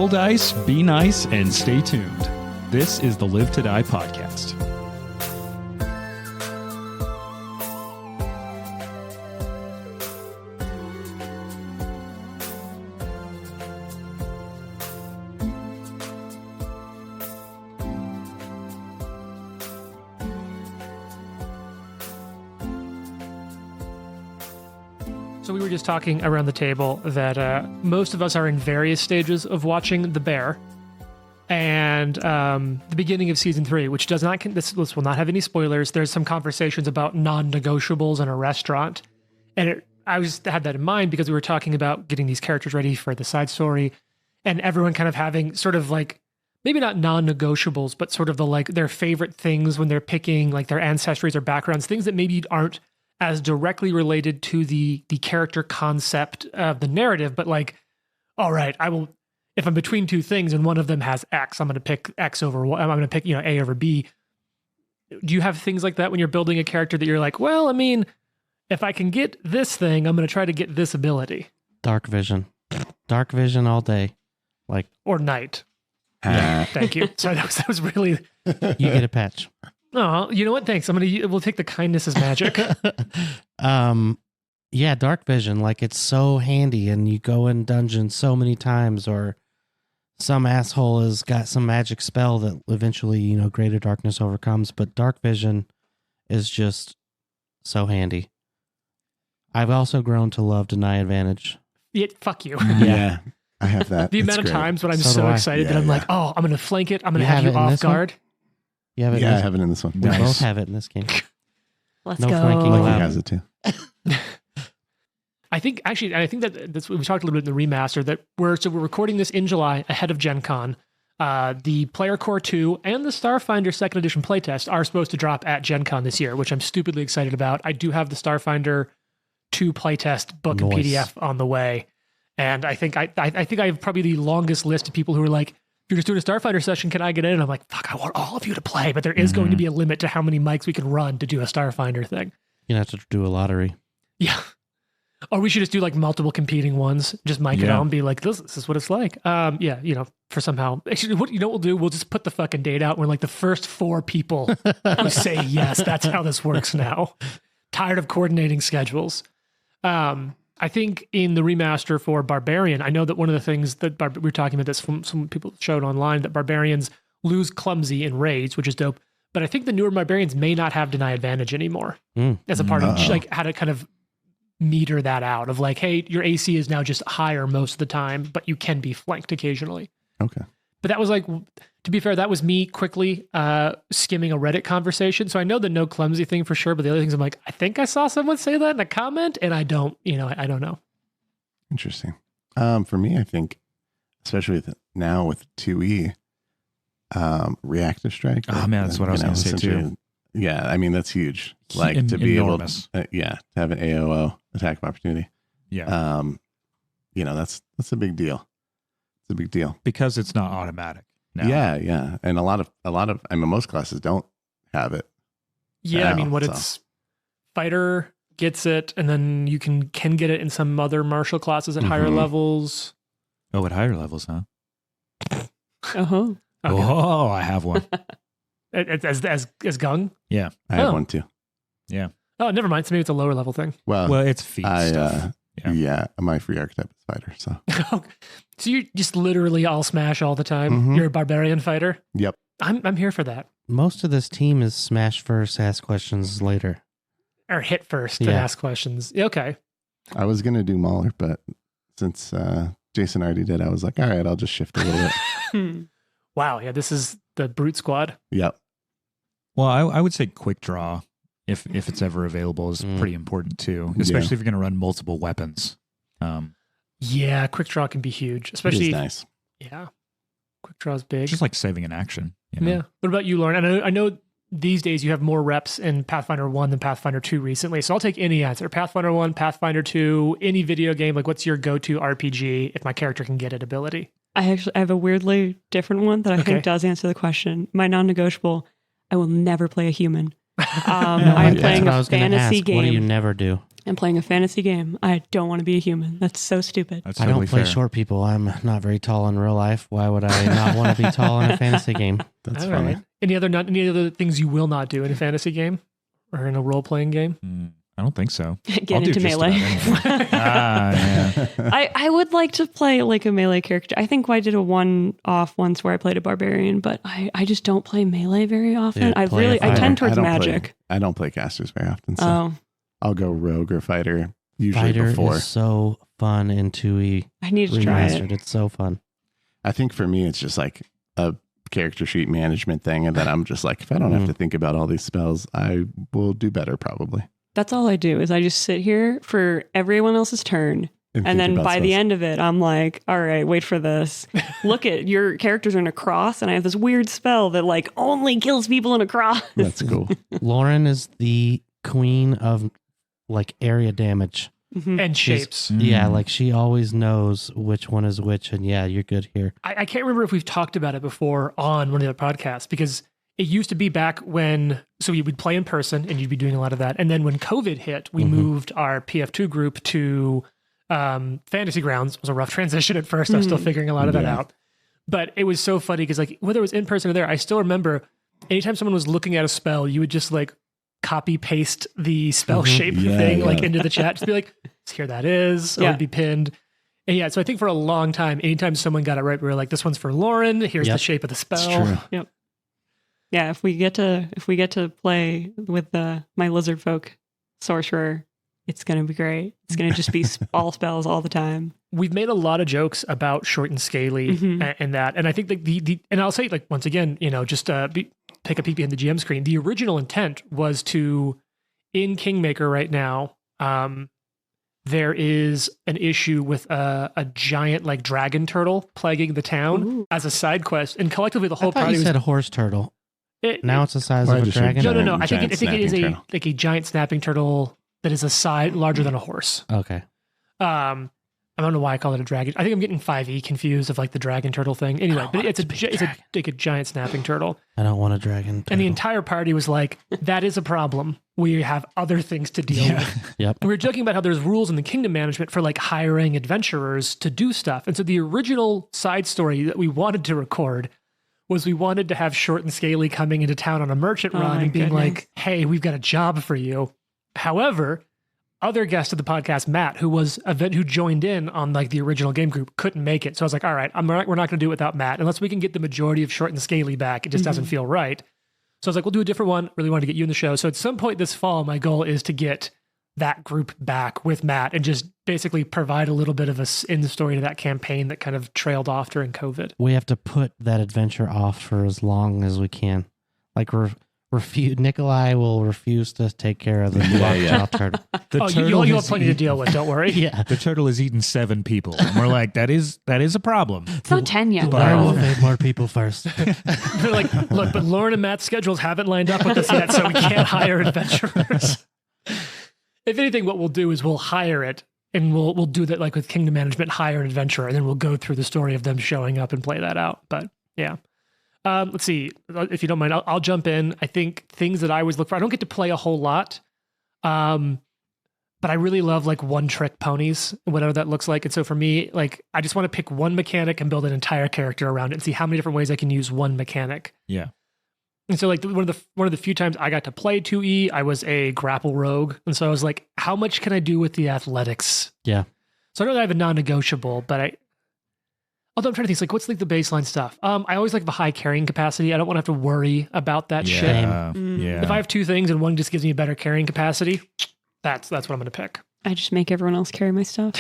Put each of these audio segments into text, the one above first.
Roll dice, be nice, and stay tuned. This is the Live to Die podcast. So we were just talking around the table that most of us are in various stages of watching The Bear, and the beginning of season 3, which does not this will not have any spoilers. There's some conversations about non-negotiables in a restaurant, and I just had that in mind because we were talking about getting these characters ready for the side story, and everyone kind of having sort of like maybe not non-negotiables, but sort of the like their favorite things when they're picking like their ancestries or backgrounds, things that maybe aren't as directly related to the character concept of the narrative, but like, all right, I will, if I'm between two things and one of them has X, I'm going to pick X over, I'm going to pick, A over B. Do you have things like that when you're building a character that you're like, well, I mean, if I can get this thing, I'm going to try to get this ability? Dark vision all day. Or night. Thank you. Sorry, that was really... You get a patch. Oh, you know what? Thanks. We'll take the kindness as magic. Yeah, dark vision. Like, it's so handy, and you go in dungeons so many times, or some asshole has got some magic spell that eventually, greater darkness overcomes. But dark vision is just so handy. I've also grown to love deny advantage. Yeah, fuck you. Yeah, I have that. The amount of times when I'm so excited that I'm like, oh, I'm going to flank it. I'm going to have you off guard. You have it I have it in this one. We both have it in this game. Let's no go. flanking Lucky allowed. has it too. I think that's what we talked a little bit in the remaster, that we're recording this in July ahead of Gen Con. The Player Core 2 and the Starfinder 2nd Edition playtest are supposed to drop at Gen Con this year, which I'm stupidly excited about. I do have the Starfinder 2 playtest book and PDF on the way. And I think I have probably the longest list of people who are like, if you're just doing a Starfinder session, can I get in? And I'm like, fuck, I want all of you to play, but there is going to be a limit to how many mics we can run to do a Starfinder thing. You have to do a lottery. Yeah. Or we should just do like multiple competing ones, just mic it out and be like, this is what it's like. For somehow, actually, what we'll do, we'll just put the fucking date out. We're like the first 4 people who say yes. That's how this works now. Tired of coordinating schedules. I think in the remaster for Barbarian, I know that one of the things that we were talking about this from some people showed online, that Barbarians lose clumsy in raids, which is dope. But I think the newer Barbarians may not have deny advantage anymore as a part of like how to kind of meter that out of like, hey, your AC is now just higher most of the time, but you can be flanked occasionally. Okay. But that was like, to be fair, that was me quickly skimming a Reddit conversation. So I know the no clumsy thing for sure, but the other things I'm like, I think I saw someone say that in a comment, and I don't know. Interesting. For me, I think, especially now with 2E, reactive strike. Oh man, that's what I was going to say too. Yeah, I mean, that's huge. Like to be enormous. To have an AOO attack of opportunity. Yeah. That's a big deal. It's a big deal because it's not automatic now. Yeah, and a lot of I mean, most classes don't have it. Yeah, now, I mean, it's fighter gets it, and then you can get it in some other martial classes at higher levels. Oh, at higher levels, huh? Uh-huh. Okay. Oh, I have one. As Gung? Yeah. I have one too. Yeah. Oh, never mind. So maybe it's a lower level thing. Well, it's feat stuff. Yeah, my free archetype is fighter. So you just literally all smash all the time. You're a barbarian fighter? Yep. I'm here for that. Most of this team is smash first, ask questions later. Or hit first and ask questions. Okay. I was going to do Mauler, but since Jason already did, I was like, all right, I'll just shift a little bit. Wow. Yeah, this is the Brute Squad. Yep. Well, I would say quick draw, if it's ever available, is pretty important too, especially if you're going to run multiple weapons. Yeah, quick draw can be huge, especially. It is nice. Yeah. Quick draw is big. Just like saving an action. Yeah. What about you, Lauren? I know these days you have more reps in Pathfinder 1 than Pathfinder 2 recently, so I'll take any answer. Pathfinder 1, Pathfinder 2, any video game. Like, what's your go-to RPG if my character can get it ability? I have a weirdly different one that I think does answer the question. My non-negotiable, I will never play a human. I'm playing a fantasy game. What do you never do? I'm playing a fantasy game. I don't want to be a human. That's so stupid. That's I totally don't play fair. short people. I'm not very tall in real life. Why would I not want to be tall in a fantasy game? That's All funny. right. Any other things you will not do in a fantasy game or in a role playing game? I don't think so. Get I'll do into just melee. about anything. Yeah. I would like to play like a melee character. I think I did a one-off once where I played a barbarian, but I just don't play melee very often. Yeah, I tend towards magic. I don't play casters very often, so Oh, I'll go rogue or fighter usually Fighter before. is so fun in 2E I need to try remastered. it. It's so fun. I think for me, it's just like a character sheet management thing, and that I'm just like, if I don't have to think about all these spells, I will do better probably. That's all I do is I just sit here for everyone else's turn. And think then about by the spells. end of it, I'm like, all right, wait for this. Look at your characters are in a cross, and I have this weird spell that like only kills people in a cross. That's cool. Lauren is the queen of like area damage. Mhm. And shapes. Yeah, like she always knows which one is which. And yeah, you're good here. I can't remember if we've talked about it before on one of the other podcasts because it used to be back when, so we would play in person and you'd be doing a lot of that. And then when COVID hit, we moved our PF2 group to Fantasy Grounds. It was a rough transition at first. I was still figuring a lot of that out. But it was so funny because like whether it was in person or there, I still remember anytime someone was looking at a spell, you would just like copy paste the spell shape thing like into the chat. Just be like, here that is, or it'd be pinned. And yeah, so I think for a long time, anytime someone got it right, we were like, this one's for Lauren. Here's the shape of the spell. It's true. Yeah, if we get to play with my lizard folk sorcerer, it's gonna be great. It's gonna just be all spells all the time. We've made a lot of jokes about short and scaly and that. And I think that and I'll say like, once again, just take a peek behind the GM screen. The original intent was to, in Kingmaker right now, there is an issue with a giant like dragon turtle plaguing the town as a side quest. And collectively the whole I thought party you said horse turtle. Now it's the size Why of a just a dragon. No. I think Giant it is snapping turtle. a giant snapping turtle that is a side larger than a horse. Okay. I don't know why I call it a dragon. I think I'm getting 5e confused of like the dragon turtle thing. Anyway, but it's a giant snapping turtle. I don't want a dragon turtle. And the entire party was like, that is a problem. We have other things to deal with. Yep. And we were joking about how there's rules in the kingdom management for like hiring adventurers to do stuff. And so the original side story that we wanted to record was we wanted to have Short and Scaly coming into town on a merchant run my and being goodness. like, hey, we've got a job for you. However, other guest of the podcast, Matt, who joined in on like the original game group, couldn't make it. So I was like, all right, we're not going to do it without Matt. Unless we can get the majority of Short and Scaly back, it just doesn't feel right. So I was like, we'll do a different one. Really wanted to get you in the show. So at some point this fall, my goal is to get that group back with Matt and just basically provide a little bit of a in story to that campaign that kind of trailed off during COVID. We have to put that adventure off for as long as we can. Like Nikolai will refuse to take care of the lockjaw turtle. You'll have plenty to deal with. Don't worry. Yeah. The turtle has eaten 7 people. And we're like, that is a problem. It's not 10 yet. Lauren will feed more people first. They're like, look, but Lauren and Matt's schedules haven't lined up with us yet, so we can't hire adventurers. If anything, what we'll do is we'll hire it, and we'll do that like with kingdom management, hire an adventurer, and then we'll go through the story of them showing up and play that out. But yeah. Let's see. If you don't mind, I'll jump in. I think things that I always look for, I don't get to play a whole lot. But I really love like one-trick ponies, whatever that looks like. And so for me, like I just want to pick one mechanic and build an entire character around it and see how many different ways I can use one mechanic. Yeah. And so like one of the few times I got to play 2E, I was a grapple rogue. And so I was like, how much can I do with the athletics? Yeah. So I know that I have a non-negotiable, but although I'm trying to think, like, what's like the baseline stuff? I always like the high carrying capacity. I don't want to have to worry about that shit. Yeah. If I have 2 things and one just gives me a better carrying capacity, that's what I'm going to pick. I just make everyone else carry my stuff.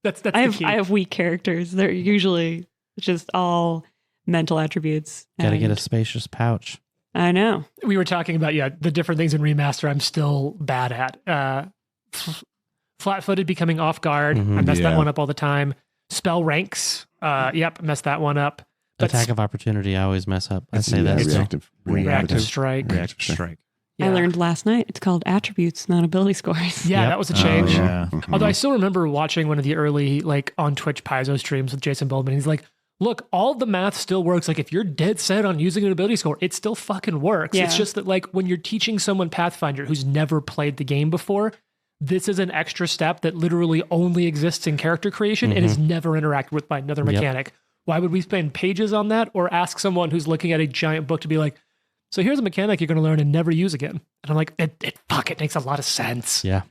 That's the key. I have weak characters. They're usually just all mental attributes. Got to get a and spacious pouch. I know. We were talking about, the different things in remaster I'm still bad at. Flat-footed, becoming off guard. I mess that one up all the time. Spell ranks. Mess that one up. Attack of opportunity, I always mess up. I say that. still. Reactive strike. Reactive strike. Yeah. I learned last night it's called attributes, not ability scores. Yeah, Yep. that was a change. Oh, yeah. Although I still remember watching one of the early, like on Twitch Paizo streams with Jason Boldman. He's like, look, all the math still works. Like if you're dead set on using an ability score, it still fucking works. Yeah. It's just that like when you're teaching someone Pathfinder who's never played the game before, this is an extra step that literally only exists in character creation and is never interacted with by another mechanic. Why would we spend pages on that or ask someone who's looking at a giant book to be like, so here's a mechanic you're going to learn and never use again? And I'm like, it makes a lot of sense. Yeah.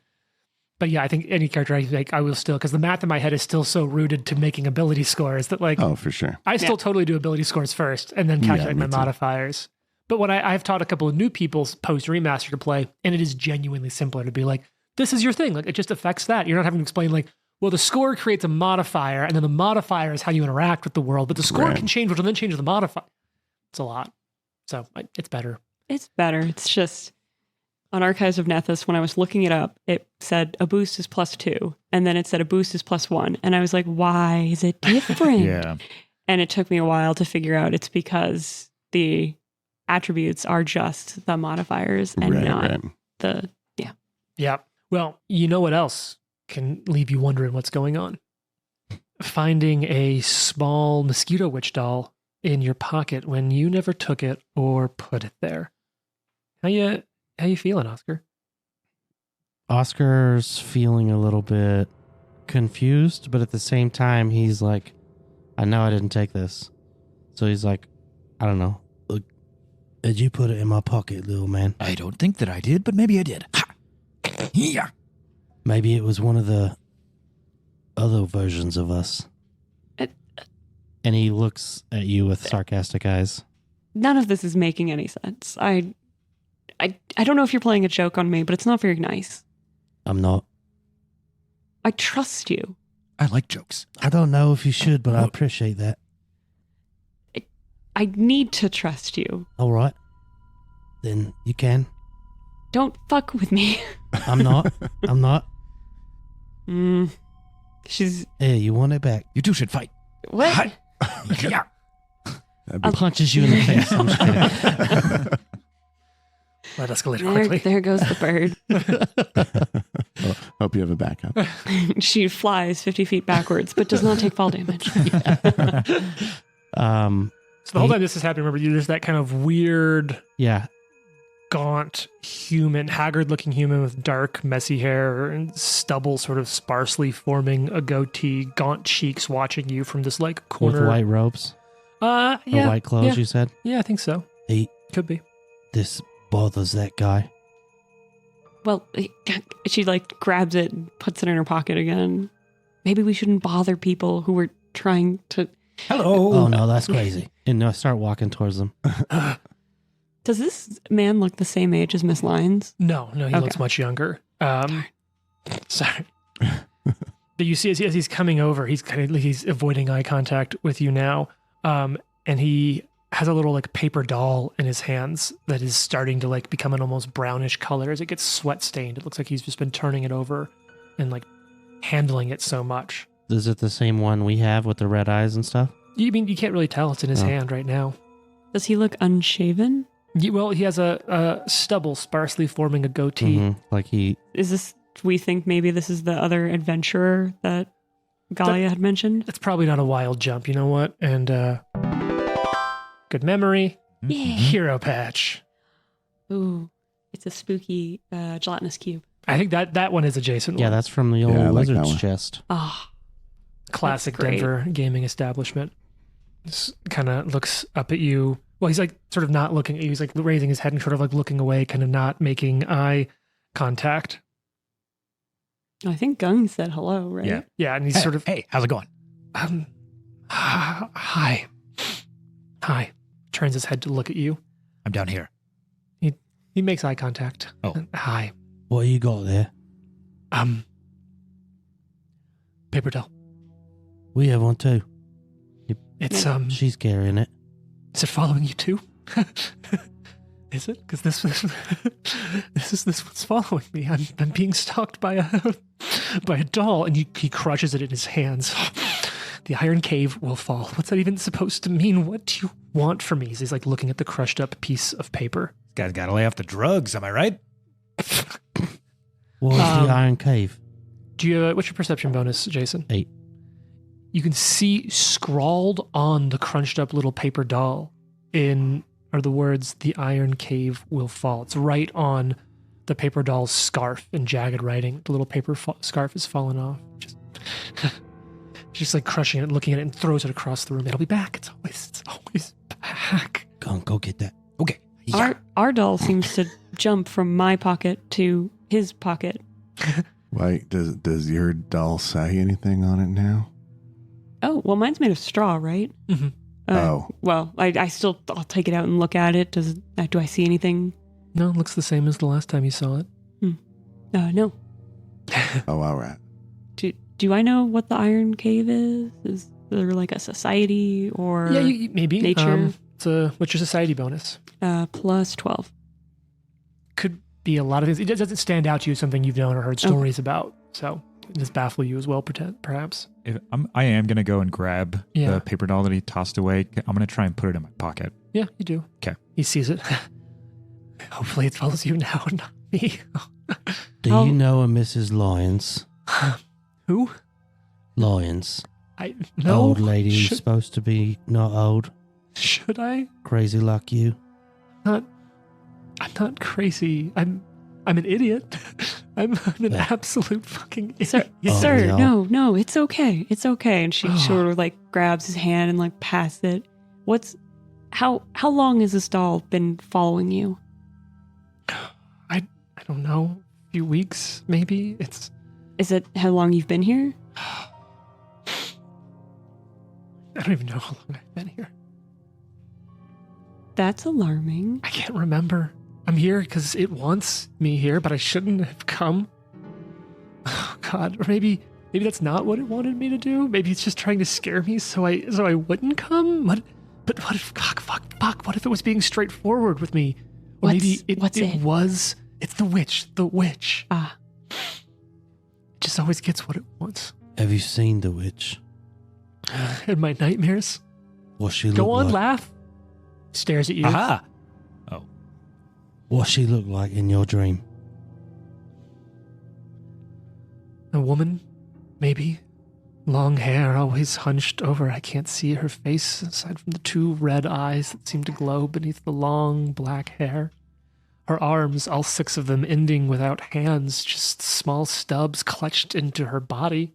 But yeah, I think any character I will still, because the math in my head is still so rooted to making ability scores that like, Oh, for sure. I still totally do ability scores first and then calculate my modifiers. But when I've taught a couple of new people post remaster to play, and it is genuinely simpler to be like, this is your thing. Like it just affects that. You're not having to explain like, well, the score creates a modifier, and then the modifier is how you interact with the world. But the score can change, which will then change the modifier. It's a lot. So it's better. It's better. It's just on Archives of Nethys, when I was looking it up, it said a boost is +2, and then it said a boost is +1. And I was like, why is it different? Yeah. And it took me a while to figure out it's because the attributes are just the modifiers and not the, Yeah. Well, you know what else can leave you wondering what's going on? Finding a small mosquito witch doll in your pocket when you never took it or put it there. How you feeling, Oscar? Oscar's feeling a little bit confused, but at the same time, he's like, I know I didn't take this. So he's like, I don't know. Look, did you put it in my pocket, little man? I don't think that I did, but maybe I did. Ha! Yeah. Maybe it was one of the other versions of us. And he looks at you with sarcastic eyes. none of this is making any sense. I don't know if you're playing a joke on me, but it's not very nice. I'm not. I trust you. I like jokes. I don't know if you should, but I appreciate that. I need to trust you. All right. Then you can. Don't fuck with me. I'm not. I'm not. She's... Hey, you want it back? You two should fight. What? Hi. Yeah. Punches you in the face. I'm just kidding. That escalated quickly. There goes the bird. Well, hope you have a backup. She flies 50 feet backwards, but does not take fall damage. So the whole time this is happening, remember, there's that kind of weird, Yeah. gaunt human, haggard-looking human with dark, messy hair and stubble sort of sparsely forming a goatee, gaunt cheeks watching you from this, like, corner. With white robes? Yeah. Or white clothes, yeah. you said? Yeah, I think so. Hey, Could be. this bothers that guy. Well, she like grabs it and puts it in her pocket again. Maybe we shouldn't bother people who were trying to... Hello. Oh, no, that's crazy. And I start walking towards them. Does this man look the same age as Miss Lyons? No, he Okay. looks much younger. Sorry. But you see, as he's coming over, he's avoiding eye contact with you now, and he has a little like paper doll in his hands that is starting to like become an almost brownish color as it gets sweat stained. It looks like he's just been turning it over and like handling it so much. Is it the same one we have with the red eyes and stuff? You mean you can't really tell? It's in his hand right now. Does he look unshaven? Well, he has a stubble sparsely forming a goatee. Mhm. Like he... Is this... We think maybe this is the other adventurer that Galia had mentioned? That's probably not a wild jump, you know what? And good memory. Yeah. Hero patch. Ooh, it's a spooky gelatinous cube. I think that one is a Jason Yeah, one. that's from the old Yeah, I like that Wizard's one. chest. Ah, Classic That's great. Denver gaming establishment. Just kind of looks up at you. Well, he's like sort of not looking at you. He's like raising his head and sort of like looking away, kind of not making eye contact. I think Gung said hello, right? Yeah. Yeah, and he's sort of, Hey, how's it going? hi. Turns his head to look at you. I'm down here. He makes eye contact. Oh. Hi. What you got there? Paper doll. We have one too. It's She's carrying it. Is it following you too? Is it? Because this one's following me. I'm being stalked by a doll, and he crushes it in his hands. The iron cave will fall. What's that even supposed to mean? What do you want from me? He's like looking at the crushed up piece of paper. This guy's got to lay off the drugs. Am I right? What was the Iron Cave? Do you? What's your perception bonus, Jason? 8. You can see scrawled on the crunched up little paper doll are the words, "The iron cave will fall." It's right on the paper doll's scarf in jagged writing. The little paper scarf has fallen off. Just like crushing it, looking at it, and throws it across the room. It'll be back. It's always back. Go get that. Okay. Our doll seems to jump from my pocket to his pocket. Wait, does your doll say anything on it now? Oh, well, mine's made of straw, right? Mm-hmm. Well, I'll take it out and look at it. Do I see anything? No, it looks the same as the last time you saw it. No. Oh, all right. Do I know what the Iron Cave is? Is there like a society or Yeah, maybe. nature? What's your society bonus? Plus 12. Could be a lot of things. It doesn't stand out to you as something you've known or heard stories about. So it does baffle you as well, perhaps. I am going to go and grab the paper doll that he tossed away. I'm going to try and put it in my pocket. Yeah, you do. Okay. He sees it. Hopefully it follows you now, not me. Do you know a Mrs. Lyons? Who? Lyons. No. Old lady who's supposed to be not old. Should I? Crazy like you. I'm not crazy. I'm an idiot. I'm an absolute fucking idiot. Sir, no. no, it's okay. It's okay. And she sort of like grabs his hand and like passes it. How long has this doll been following you? I don't know. A few weeks, maybe. Is it how long you've been here? I don't even know how long I've been here. That's alarming. I can't remember. I'm here because it wants me here, but I shouldn't have come. Oh, God. Or maybe that's not what it wanted me to do. Maybe it's just trying to scare me so I wouldn't come. But what if, fuck, what if it was being straightforward with me? Or maybe it was, it's the witch. Ah. It just always gets what it wants. Have you seen the witch? In my nightmares. What she look Go on, like? laugh. Stares at you. Aha! Oh. What she look like in your dream? A woman, maybe. Long hair, always hunched over. I can't see her face aside from the two red eyes that seem to glow beneath the long black hair. Her arms, all 6 of them ending without hands, just small stubs clutched into her body.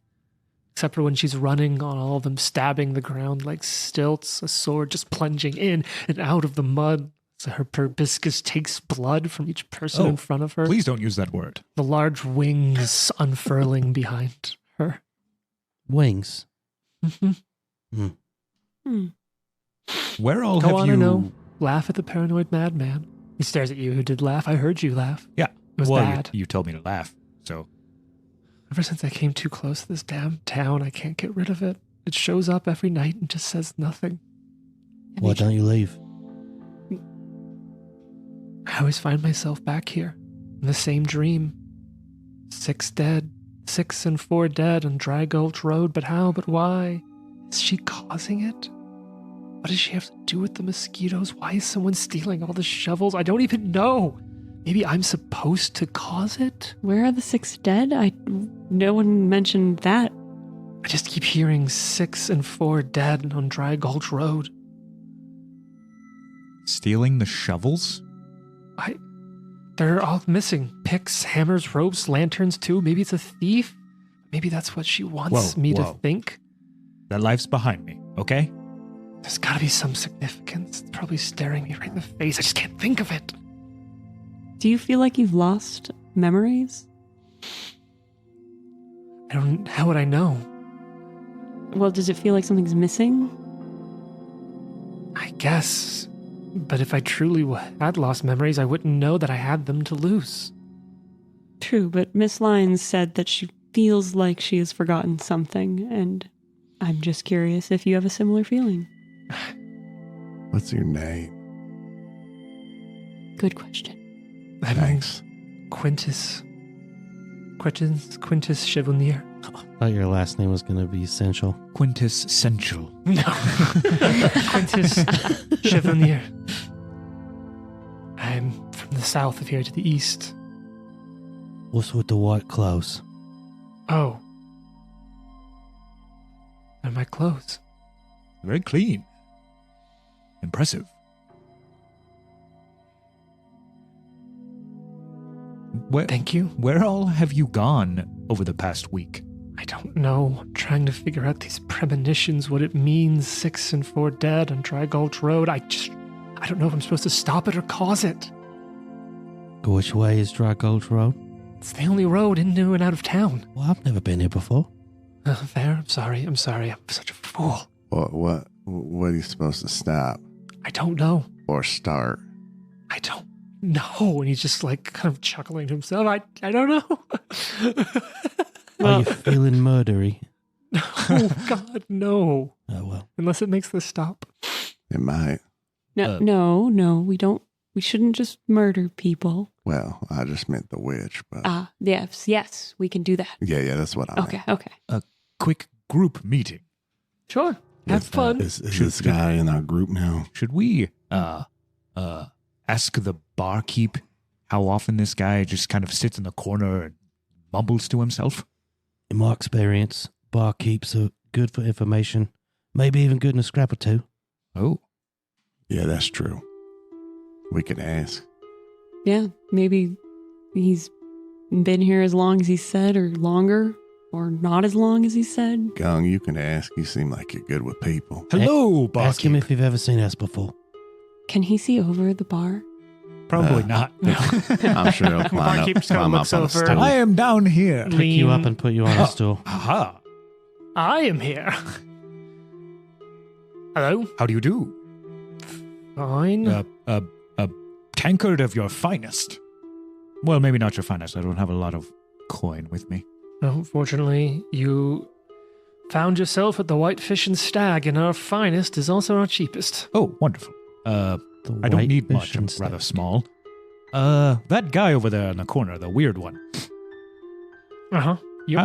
Except for when she's running on all of them, stabbing the ground like stilts, a sword just plunging in and out of the mud. So her proboscis takes blood from each person in front of her. Please don't use that word. The large wings unfurling behind her. Wings. Where all Go have on you... or no. Laugh at the paranoid madman. He stares at you who did laugh. I heard you laugh. Yeah. It was bad. You told me to laugh, so... Ever since I came too close to this damn town, I can't get rid of it. It shows up every night and just says nothing. Why don't you leave? I always find myself back here in the same dream. 6 dead. 6 and 4 dead on Dry Gulch Road. But how? But why? Is she causing it? What does she have to do with the mosquitoes? Why is someone stealing all the shovels? I don't even know. Maybe I'm supposed to cause it? Where are the 6 dead? No one mentioned that. I just keep hearing 6 and 4 dead on Dry Gulch Road. Stealing the shovels? They're all missing. Picks, hammers, ropes, lanterns too. Maybe it's a thief. Maybe that's what she wants me to think. That life's behind me, okay? There's gotta be some significance. It's probably staring me right in the face. I just can't think of it. Do you feel like you've lost memories? How would I know? Well, does it feel like something's missing? I guess. But if I truly had lost memories, I wouldn't know that I had them to lose. True, but Miss Lyons said that she feels like she has forgotten something, and I'm just curious if you have a similar feeling. What's your name? Good question. Thanks. Quintus Chevonier. I thought your last name was going to be Essential. Quintessential. No. Quintus Chevonier. I'm from the south of here to the east. What's with the white clothes? Oh. They're my clothes. Very clean. Impressive. Thank you. Where all have you gone over the past week? I don't know. I'm trying to figure out these premonitions, what it means, 6 and 4 dead on Dry Gulch Road. I don't know if I'm supposed to stop it or cause it. Which way is Dry Gulch Road? It's the only road into and out of town. Well, I've never been here before. Fair. I'm sorry. I'm such a fool. What are you supposed to stop I don't know. or start? I don't know. And he's just like kind of chuckling to himself. I don't know. Are you feeling murdery? Oh, God, no. Oh, well. Unless it makes this stop. It might. No, we don't. We shouldn't just murder people. Well, I just meant the witch, but Yes, we can do that. yeah, that's what I meant. Okay. Quick group meeting. Sure. Have fun. Is this guy in our group now? Should we ask the barkeep how often this guy just kind of sits in the corner and mumbles to himself? In my experience, barkeeps are good for information. Maybe even good in a scrap or two. Oh. Yeah, that's true. We could ask. Yeah, maybe he's been here as long as he said, or longer, or not as long as he said. Gung, you can ask. You seem like you're good with people. Hello, barkeep. Ask him if you've ever seen us before. Can he see over the bar? Probably not. No. I'm sure he'll climb Barkeep just kinda up looks on a over. stool. I am down here. Pick you up and put you on a stool. Aha. I am here. Hello? How do you do? Fine. A tankard of your finest. Well, maybe not your finest. I don't have a lot of coin with me. Well, fortunately, you found yourself at the Whitefish and Stag, and our finest is also our cheapest. Oh, wonderful. I don't need much. I'm rather small. That guy over there in the corner, the weird one. Uh-huh. Yep.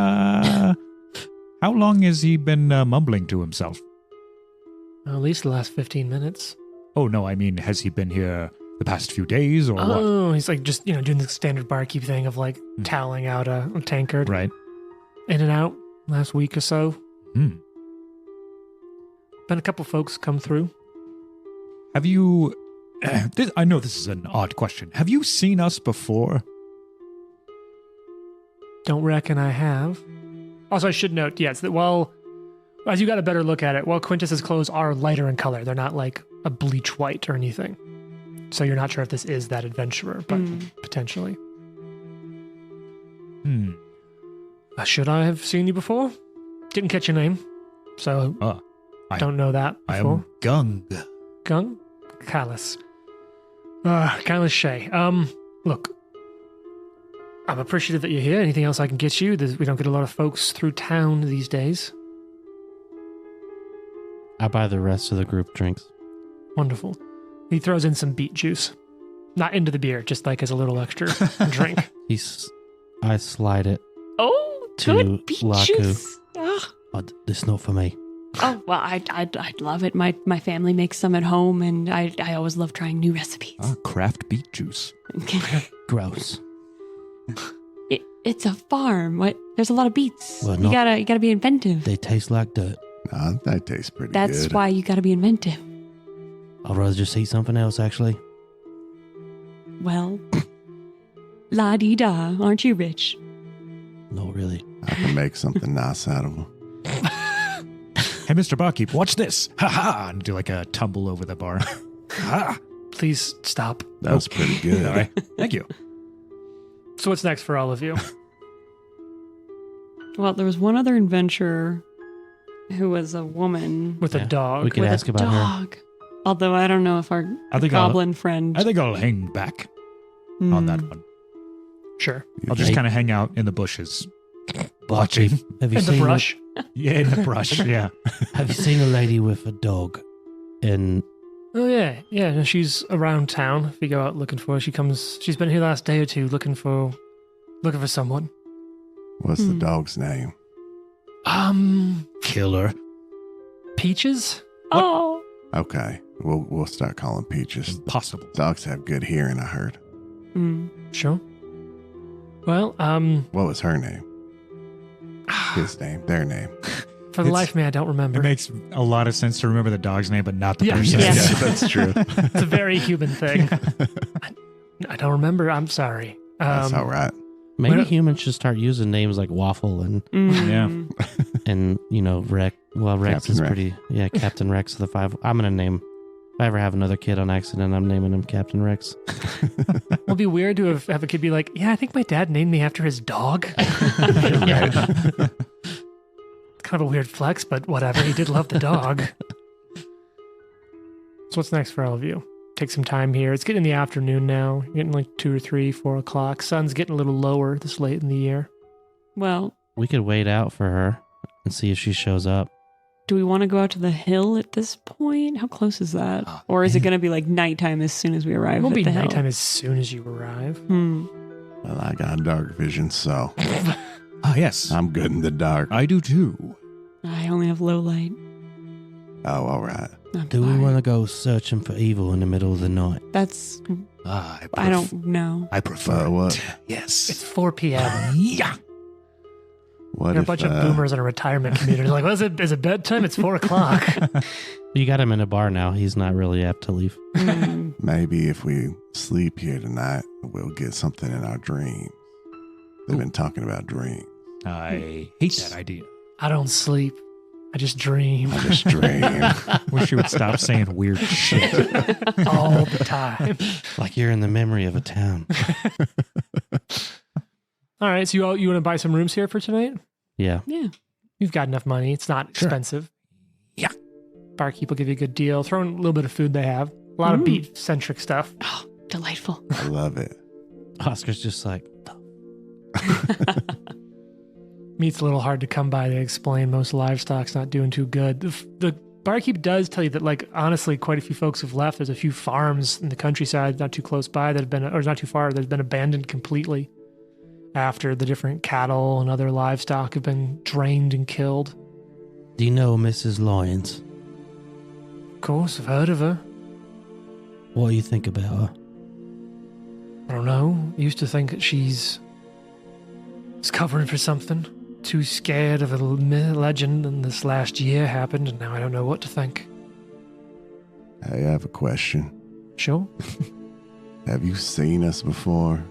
How long has he been mumbling to himself? At least the last 15 minutes. Oh, no, I mean, has he been here the past few days or what? Oh, he's like just, doing the standard barkeep thing of like toweling out a tankard. Right. In and out last week or so. Hmm. Been a couple folks come through. Have you... I know this is an odd question. Have you seen us before? Don't reckon I have. Also, I should note, yes, that as you got a better look at it, while Quintus's clothes are lighter in color, they're not like a bleach white or anything. So you're not sure if this is that adventurer, but potentially. Should I have seen you before? Didn't catch your name, so I don't know that before. I am Gung. Gung? Callus. Callus Shay. Look, I'm appreciative that you're here. Anything else I can get you? We don't get a lot of folks through town these days. I buy the rest of the group drinks. Wonderful. He throws in some beet juice. Not into the beer, just like as a little extra drink. I slide it. Oh, To good beet Laku. juice. This is not for me. Oh, well, I'd love it. My family makes some at home, and I always love trying new recipes. Craft beet juice. Gross. It's a farm. There's a lot of beets. Well, you gotta be inventive. They taste like dirt. Nah, that tastes pretty good. That's why you gotta be inventive. I'd rather just eat something else, actually. Well, la-dee-da, aren't you rich? Not really. I can make something nice out of them. Hey, Mr. Barkeep, watch this. Ha ha! And do like a tumble over the bar. Ha! Please stop. That was pretty good. All right. Thank you. So what's next for all of you? Well, there was one other adventurer who was a woman With a dog. We can with ask a about her. dog. Although I don't know if our I think goblin friend. I think I'll hang back on that one. Sure. I'll just kind of hang out in the bushes. Barkeep, have you In the seen brush. Yeah, in the brush. Yeah. Have you seen a lady with a dog? In Oh, yeah. Yeah, no, she's around town. If you go out looking for her, she's been here last day or two looking for someone. What's the dog's name? Killer. Peaches? Oh, Okay, we'll start calling Peaches. Impossible. Dogs have good hearing, I heard. Sure. Well, What was her name? His name, their name. for the life of me, I don't remember. It makes a lot of sense to remember the dog's name, but not the Yeah. person's Yeah. name. That's true. It's a very human thing. I don't remember. I'm sorry. That's all right. Maybe Well- humans should start using names like Waffle and Rex. Well, Rex Captain is Rex. pretty. Yeah, Captain Rex of the five. I'm gonna name. If I ever have another kid on accident, I'm naming him Captain Rex. It'll be weird to have a kid be like, yeah, I think my dad named me after his dog. Right. Kind of a weird flex, but whatever. He did love the dog. So what's next for all of you? Take some time here. It's getting in the afternoon now. You're getting like 2 or 3, 4 o'clock. Sun's getting a little lower this late in the year. Well, We could wait out for her and see if she shows up. do we want to go out to the hill at this point? How close is that? Or is it going to be like nighttime as soon as we arrive It won't at be the hill? nighttime as soon as you arrive. Well, I got dark vision, so Ah, yes. I'm good in the dark. I do too. I only have low light. Oh, all right. I'm Do we sorry. want to go searching for evil in the middle of the night? That's, Ah, I don't know. I prefer What? it. Yes. It's 4 p.m. Yeah. What There are a if bunch of boomers in a retirement community. Like, is it bedtime? It's 4 o'clock. You got him in a bar now. He's not really apt to leave. maybe if we sleep here tonight, we'll get something in our dreams? They've been talking about dreams. I hate that idea. I don't sleep. I just dream I just dream. Wish you would stop saying weird shit. all the time. Like you're in the memory of a town. All right, so you want to buy some rooms here for tonight? Yeah. Yeah. You've got enough money. It's not Sure. expensive. Yeah. Barkeep will give you a good deal. Throw in a little bit of food they have. A lot of Mm. beef-centric stuff. Oh, delightful. I love it. Oscar's just like, Meat's a little hard to come by. They explain most livestock's not doing too good. The barkeep does tell you that, like, honestly, quite a few folks have left. There's a few farms in the countryside, not too close by, that have been, or not too far, that have been abandoned completely after the different cattle and other livestock have been drained and killed. do you know Mrs. Lyons? Of course, I've heard of her. What do you think about her? I don't know. I used to think that she's covering for something. Too scared of a legend, and this last year happened, and now I don't know what to think. Hey, I have a question. Sure. Have you seen us before?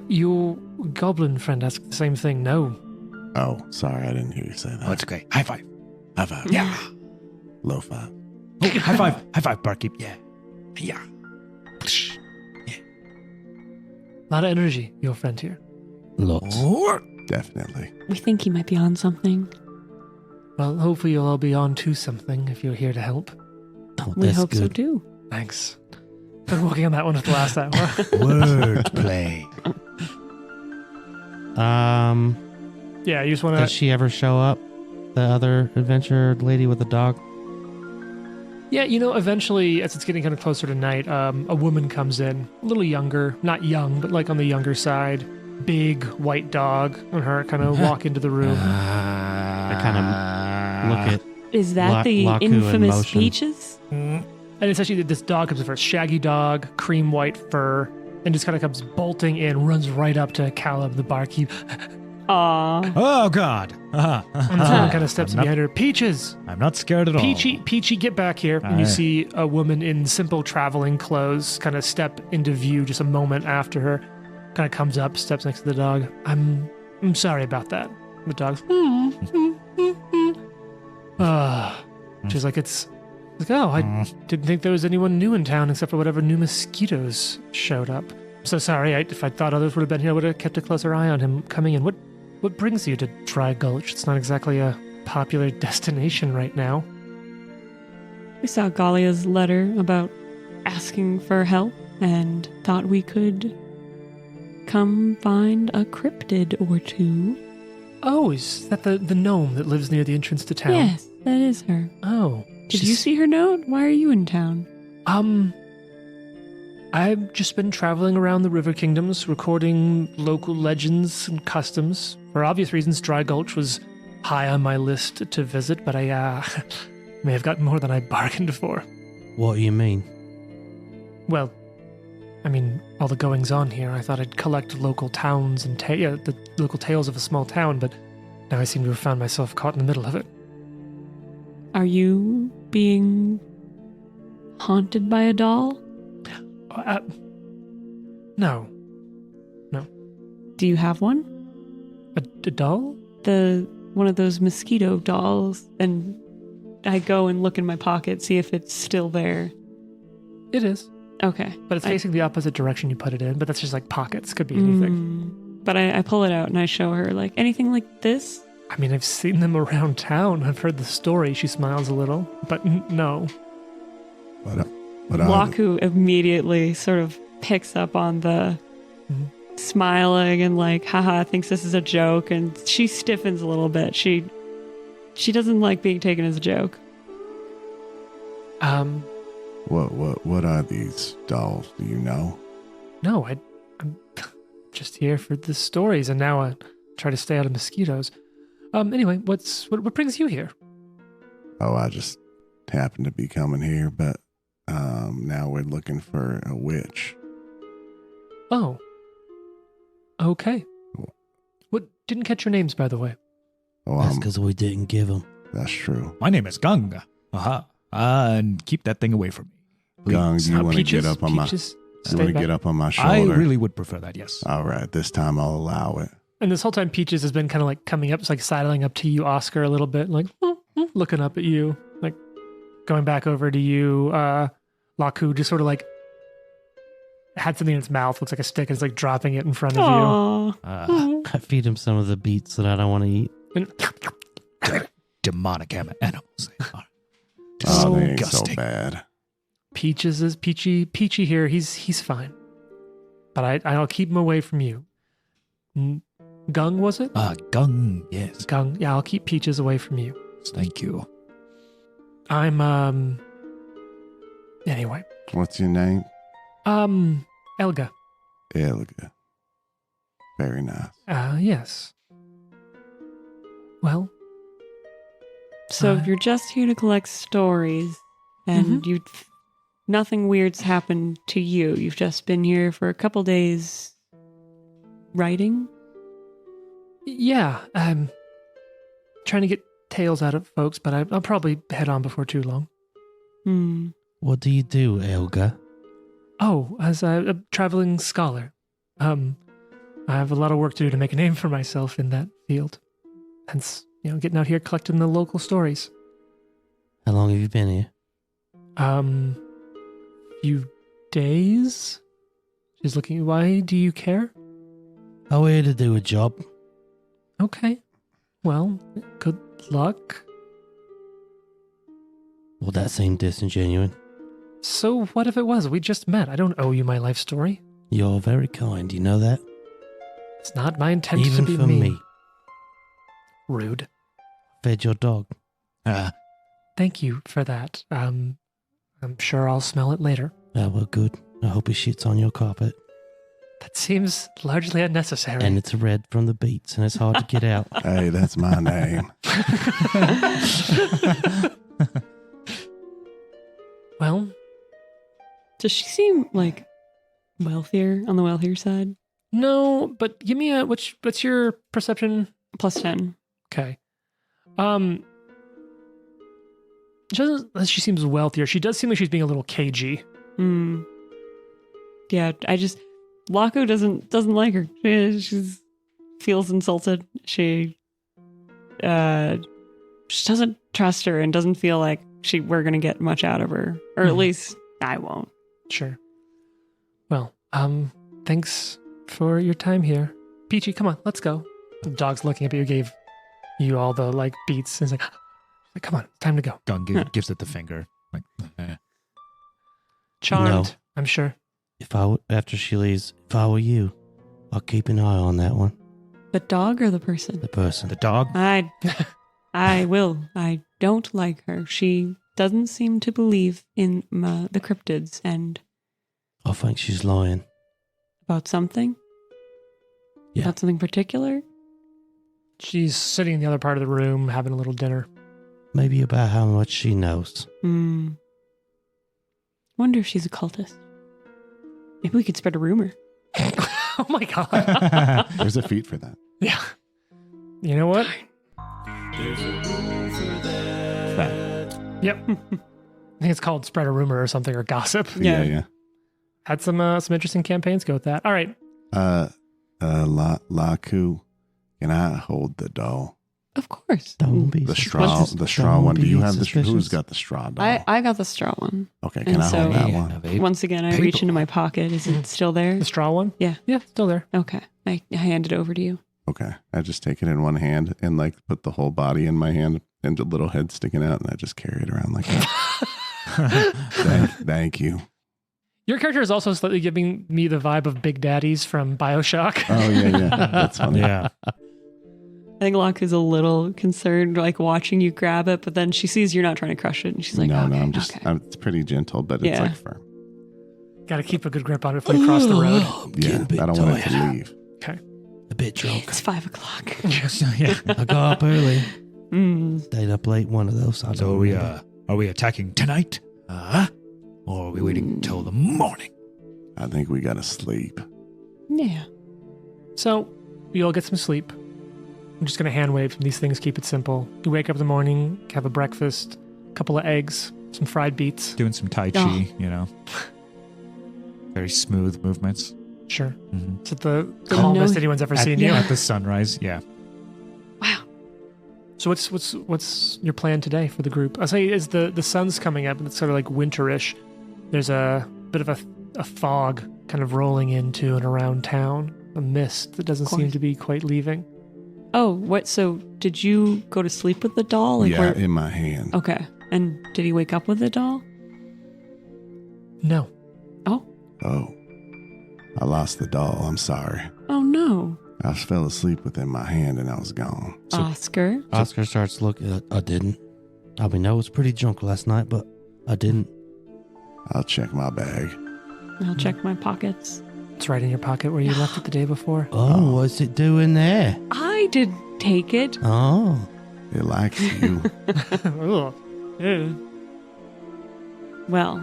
Your goblin friend asked the same thing. No. Oh, sorry, I didn't hear you say that. Oh, it's okay. High five. High five. Yeah. Low five. Oh, high five. High five, barkeep. Yeah. Yeah. A lot of energy, your friend here. Lots. Oh. Definitely. We think he might be on something. Well, hopefully you'll all be on to something if you're here to help. Oh, We that's hope so good. too. Thanks. Been working on that one for the last hour. Wordplay. Yeah, you just want Does to... she ever show up? The other adventure lady with the dog? Yeah, eventually, as it's getting kind of closer to night, a woman comes in, a little younger, not young, but like on the younger side. Big white dog on her, kind of walk into the room. I kind of look at Is that the Laku in infamous motion. Peaches? And it's actually this dog comes in first, shaggy dog, cream white fur, and just kind of comes bolting in, runs right up to Caleb, the barkeep, Aw. Oh, God. and this woman kind of steps I'm not- behind her. Peaches, I'm not scared at all. Peachy, get back here. And you Aye. see a woman in simple traveling clothes kind of step into view just a moment after her. Kind of comes up, steps next to the dog. I'm sorry about that. The dog's. She's like, I didn't think there was anyone new in town except for whatever new mosquitoes showed up. I'm so sorry. If I thought others would have been here, I would have kept a closer eye on him coming in. What brings you to Dry Gulch? It's not exactly a popular destination right now. We saw Galia's letter about asking for help and thought we could come find a cryptid or two. Oh, is that the gnome that lives near the entrance to town? Yes, that is her. Oh. Did you see her note? Why are you in town? I've just been traveling around the River Kingdoms, recording local legends and customs. For obvious reasons, Dry Gulch was high on my list to visit, but I may have gotten more than I bargained for. what do you mean? Well, I mean, all the goings on here, I thought I'd collect local towns and the local tales of a small town, but now I seem to have found myself caught in the middle of it. Are you being haunted by a doll? No. Do you have one? A doll? One of those mosquito dolls. And I go and look in my pocket, see if it's still there. It is. Okay. But it's facing the opposite direction you put it in. But that's just like pockets. Could be anything. But I pull it out and I show her, like, anything like this? I mean, I've seen them around town. I've heard the story. She smiles a little. But no. But Laku immediately sort of picks up on the smiling and like, haha, thinks this is a joke. And she stiffens a little bit. She doesn't like being taken as a joke. What are these dolls? Do you know? No, I'm just here for the stories, and now I try to stay out of mosquitoes. Anyway, what brings you here? Oh, I just happened to be coming here, but now we're looking for a witch. Oh. Okay. What? Didn't catch your names, by the way. Oh, That's because we didn't give them. that's true. My name is Gung. And keep that thing away from me. Please. Gung, do you want to Peaches? get up on my? Peaches, You stay want to back. get up on my I shoulder? really would prefer that, yes. All right, this time I'll allow it. And this whole time, Peaches has been kind of like coming up, it's like sidling up to you, Oscar, a little bit, like looking up at you, like going back over to you, Laku, just sort of like had something in its mouth, looks like a stick, and it's like dropping it in front of Aww. I feed him some of the beets that I don't want to eat. you. And Demonic animals. They are. Oh, they ain't so Disgusting. bad. Peaches is Peachy here. He's fine, but I'll keep him away from you. Gung, was it? Gung, yes. Gung. Yeah, I'll keep Peaches away from you. Thank you. I'm anyway. What's your name? Elga. Elga. Very nice. Yes. Well, So you're just here to collect stories, and nothing weird's happened to you. You've just been here for a couple days writing? yeah, I'm trying to get tales out of folks, but I'll probably head on before too long. What do you do, Elga? Oh, as a traveling scholar. I have a lot of work to do to make a name for myself in that field. Hence, getting out here collecting the local stories. How long have you been here? Few days? She's looking, why do you care? I'm here to do a job. Okay. Well, good luck. Well, that seemed disingenuous. So what if it was? We just met. I don't owe you my life story. You're very kind, you know that? It's not my intent Even to be for mean. me. Rude. Fed your dog. Thank you for that. I'm sure I'll smell it later. Well, good. I hope he shits on your carpet. That seems largely unnecessary. And it's red from the beets, and it's hard to get out. Hey, that's my name. Well, Does she seem like wealthier, on the wealthier side? no, but give me what's your perception? +10. Okay. She seems wealthier. She does seem like she's being a little cagey. Yeah, Laku doesn't like her. She feels insulted. She doesn't trust her and doesn't feel like we're gonna get much out of her, or at least I won't. Sure. Well, thanks for your time here. Peachy, come on, let's go. The dog's looking up at you, gave you all the beats, and it's like, come on, time to go. Gung gives it the finger. Like, Charmed, No. I'm sure. After she leaves, if I were you, I'll keep an eye on that one. The dog or the person? The person. the dog? I will. I don't like her. She doesn't seem to believe in the cryptids and I think she's lying. about something. Yeah. About something particular. She's sitting in the other part of the room having a little dinner. Maybe about how much she knows. Wonder if she's a cultist. Maybe we could spread a rumor. Oh my god. There's a feat for that. Yeah. You know what? Yep. I think it's called spread a rumor or something, or gossip. Yeah. Yeah. Had some interesting campaigns go with that. All right. Laku, can I hold the doll? Of course. Don't be The suspicious. straw Don't one. Do be you have suspicious. who's got the straw doll? I got the straw one. Okay, can and I so- hold that Yeah, one? babe. Once again, I reach into my pocket. Is it still there? The straw one? Yeah. Yeah, still there. Okay. I hand it over to you. Okay, I just take it in one hand and like put the whole body in my hand and the little head sticking out, and I just carry it around like that. Thank you. Your character is also slightly giving me the vibe of Big Daddies from Bioshock. Oh yeah, that's funny. Yeah. I think Locke is a little concerned, like watching you grab it, but then she sees you're not trying to crush it, and she's like, no, okay, I'm just. okay. It's pretty gentle, but it's Yeah. like firm. Got to keep a good grip on it before you cross the road. I'm getting Yeah, a bit I don't want it to tired. leave. A bit drunk. It's 5 o'clock. Yeah. I got up early. Mm. Stayed up late. One of those. I So don't remember. are we attacking tonight? Or are we waiting until the morning? I think we gotta sleep. Yeah. So you all get some sleep. I'm just going to hand wave. These things keep it simple. You wake up in the morning, have a breakfast, a couple of eggs, some fried beets. Doing some Tai Chi, you know. Very smooth movements. Sure. Mm-hmm. Is it the calmest no- anyone's ever At, seen you? Yeah. at the sunrise, yeah. Wow. So what's your plan today for the group? I'll say as the sun's coming up and it's sort of like winterish, there's a bit of a fog kind of rolling into and around town, a mist that doesn't Of course. seem to be quite leaving. Oh, what? So did you go to sleep with the doll? Like Yeah, where? in my hand. Okay. And did he wake up with the doll? No. Oh. Oh, I lost the doll. I'm sorry. Oh no. I fell asleep within my hand and I was gone. So- Oscar. Oscar starts looking. I didn't. I mean, I was pretty drunk last night, but I didn't. I'll check my bag. I'll check my pockets. It's right in your pocket where you left it the day before. Oh, what's it doing there? I did take it. Oh, It likes you. Ugh. Ew. Well,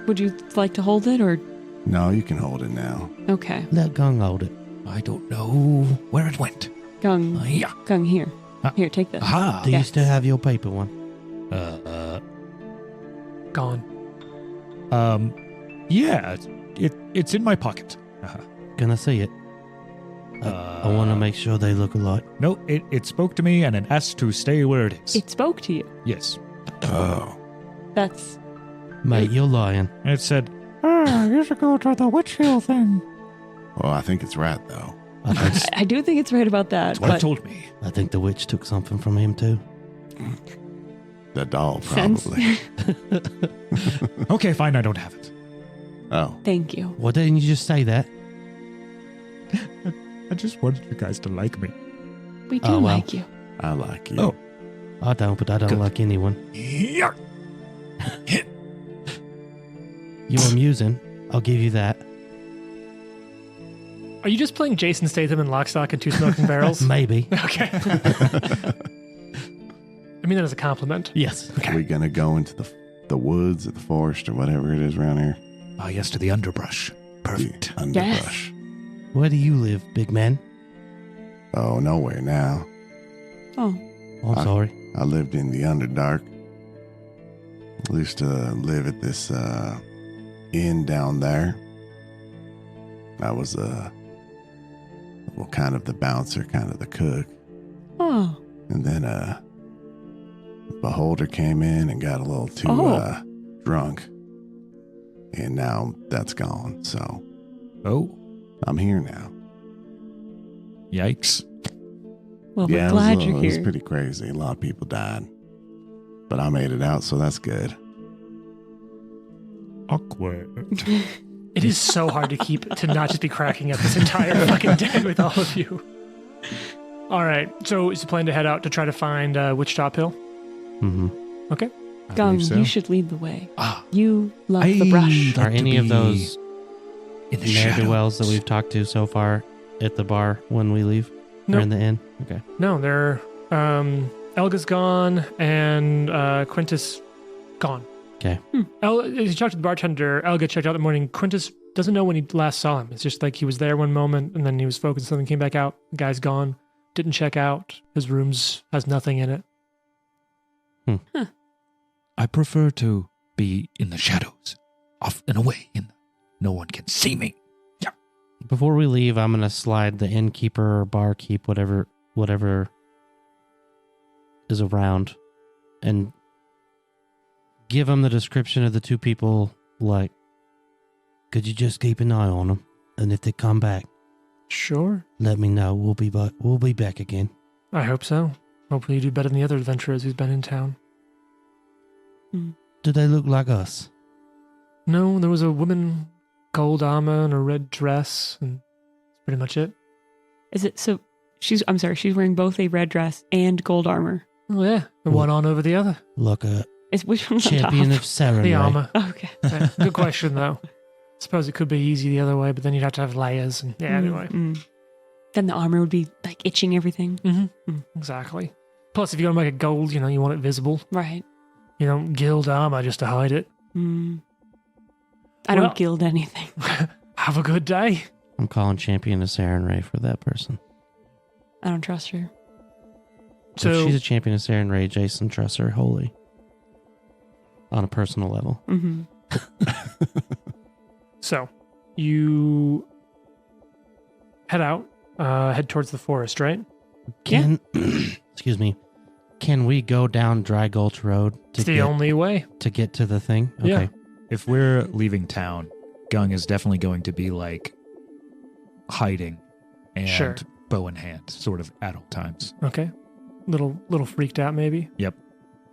would you like to hold it or? No, you can hold it now. Okay. let Gung hold it. I don't know where it went. Gung. Yeah. Gung, here. Huh? Here, take this. Aha. Do you Yes. still have your paper one? Gone. Yeah, it's in my pocket. Gonna see it. I want to make sure they look alike. No, it spoke to me and it asked to stay where it is. It spoke to you. Yes. Oh, That's. Mate, you're lying. And it said, you should go to the Witch Hill thing. well, I think it's right though. I do think it's right about that. That's what it But told me. I think the witch took something from him too. The doll, Sense. probably. Okay, fine, I don't have it. Oh, Thank you. Well, didn't you just say that? I just wanted you guys to like me. We do Oh, well. like you. I like you. Oh. I don't, but I don't Good. like anyone. Yeah. You're amusing. I'll give you that. Are you just playing Jason Statham in Lock, Stock, and Two Smoking Barrels? Maybe. Okay. I mean that as a compliment. Yes. Are we gonna go into the woods or the forest or whatever it is around here? Ah, yes, to the underbrush. Perfect. The underbrush. Where do you live, big man? Oh, nowhere now. Oh, I'm sorry. I lived in the Underdark. I used to live at this inn down there. I was kind of the bouncer, kind of the cook. oh, And then Beholder came in and got a little too Oh. drunk. And now that's gone. So Oh, I'm here now. yikes. well, Yeah, we're glad you're it was here. pretty crazy. A lot of people died. But I made it out, so that's good. Awkward. It is so hard to not just be cracking up this entire fucking day with all of you. All right, so is the plan to head out to try to find Witch Top Hill? Mm-hmm. I Gung, believe so. you should lead the way. Ah, You love I the brush. like Are to any of be those in the ne'er-do-wells that shadows. we've talked to so far at the bar when we leave? Nope. Or in the inn? Okay. No, they're Elga's gone and Quintus gone. Okay. As he talked to the bartender, Elga checked out in the morning. Quintus doesn't know when he last saw him. It's just like he was there one moment and then he was focused on something, came back out. The guy's gone. Didn't check out. His room's has nothing in it. I prefer to be in the shadows, off and away, and no one can see me. Yeah. Before we leave, I'm gonna slide the innkeeper or barkeep, whatever is around, and give them the description of the two people. Like, could you just keep an eye on them, and if they come back, Sure. let me know. We'll be back. We'll be back again. I hope so. Hopefully you do better than the other adventurers who's been in town. Do they look like us? No, there was a woman, gold armor and a red dress, and that's pretty much it. Is it so? I'm sorry. She's wearing both a red dress and gold armor. Oh yeah, the one on over the other. Like a Which one's on champion top? of Sarenrae. The armor. Okay. Yeah, good question though. Suppose it could be easy the other way, but then you'd have to have layers. And yeah, anyway. Then the armor would be like itching everything. Mm-hmm. Exactly. Plus, if you're gonna make it gold, you want it visible. Right. You don't gild armor just to hide it. I Well- don't gild anything. Have a good day. I'm calling champion of Sarenrae for that person. I don't trust her. So If she's a champion of Sarenrae, Jason trusts her wholly. On a personal level. Mm-hmm. So, you head out, head towards the forest, right? Can excuse me. Can we go down Dry Gulch Road It's the only way. to get to the thing? Okay. Yeah. If we're leaving town, Gung is definitely going to be like hiding and Sure. bow in hand, sort of at all times. Okay. Little freaked out, maybe.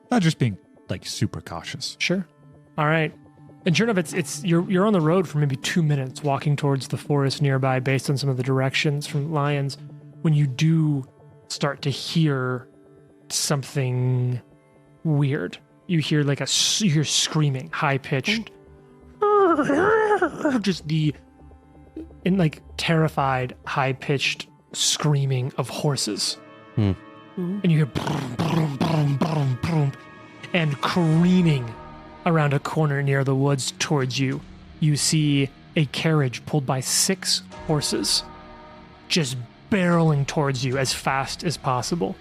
Not just being like super cautious. Sure. All right. And sure enough, it's you're on the road for maybe 2 minutes, walking towards the forest nearby, based on some of the directions from lions. When you do start to hear something weird, you hear like you're screaming, high pitched, just in like terrified, high pitched screaming of horses. And you hear boom, boom, boom, boom, boom, and careening around a corner near the woods towards you, you see a carriage pulled by 6 horses just barreling towards you as fast as possible.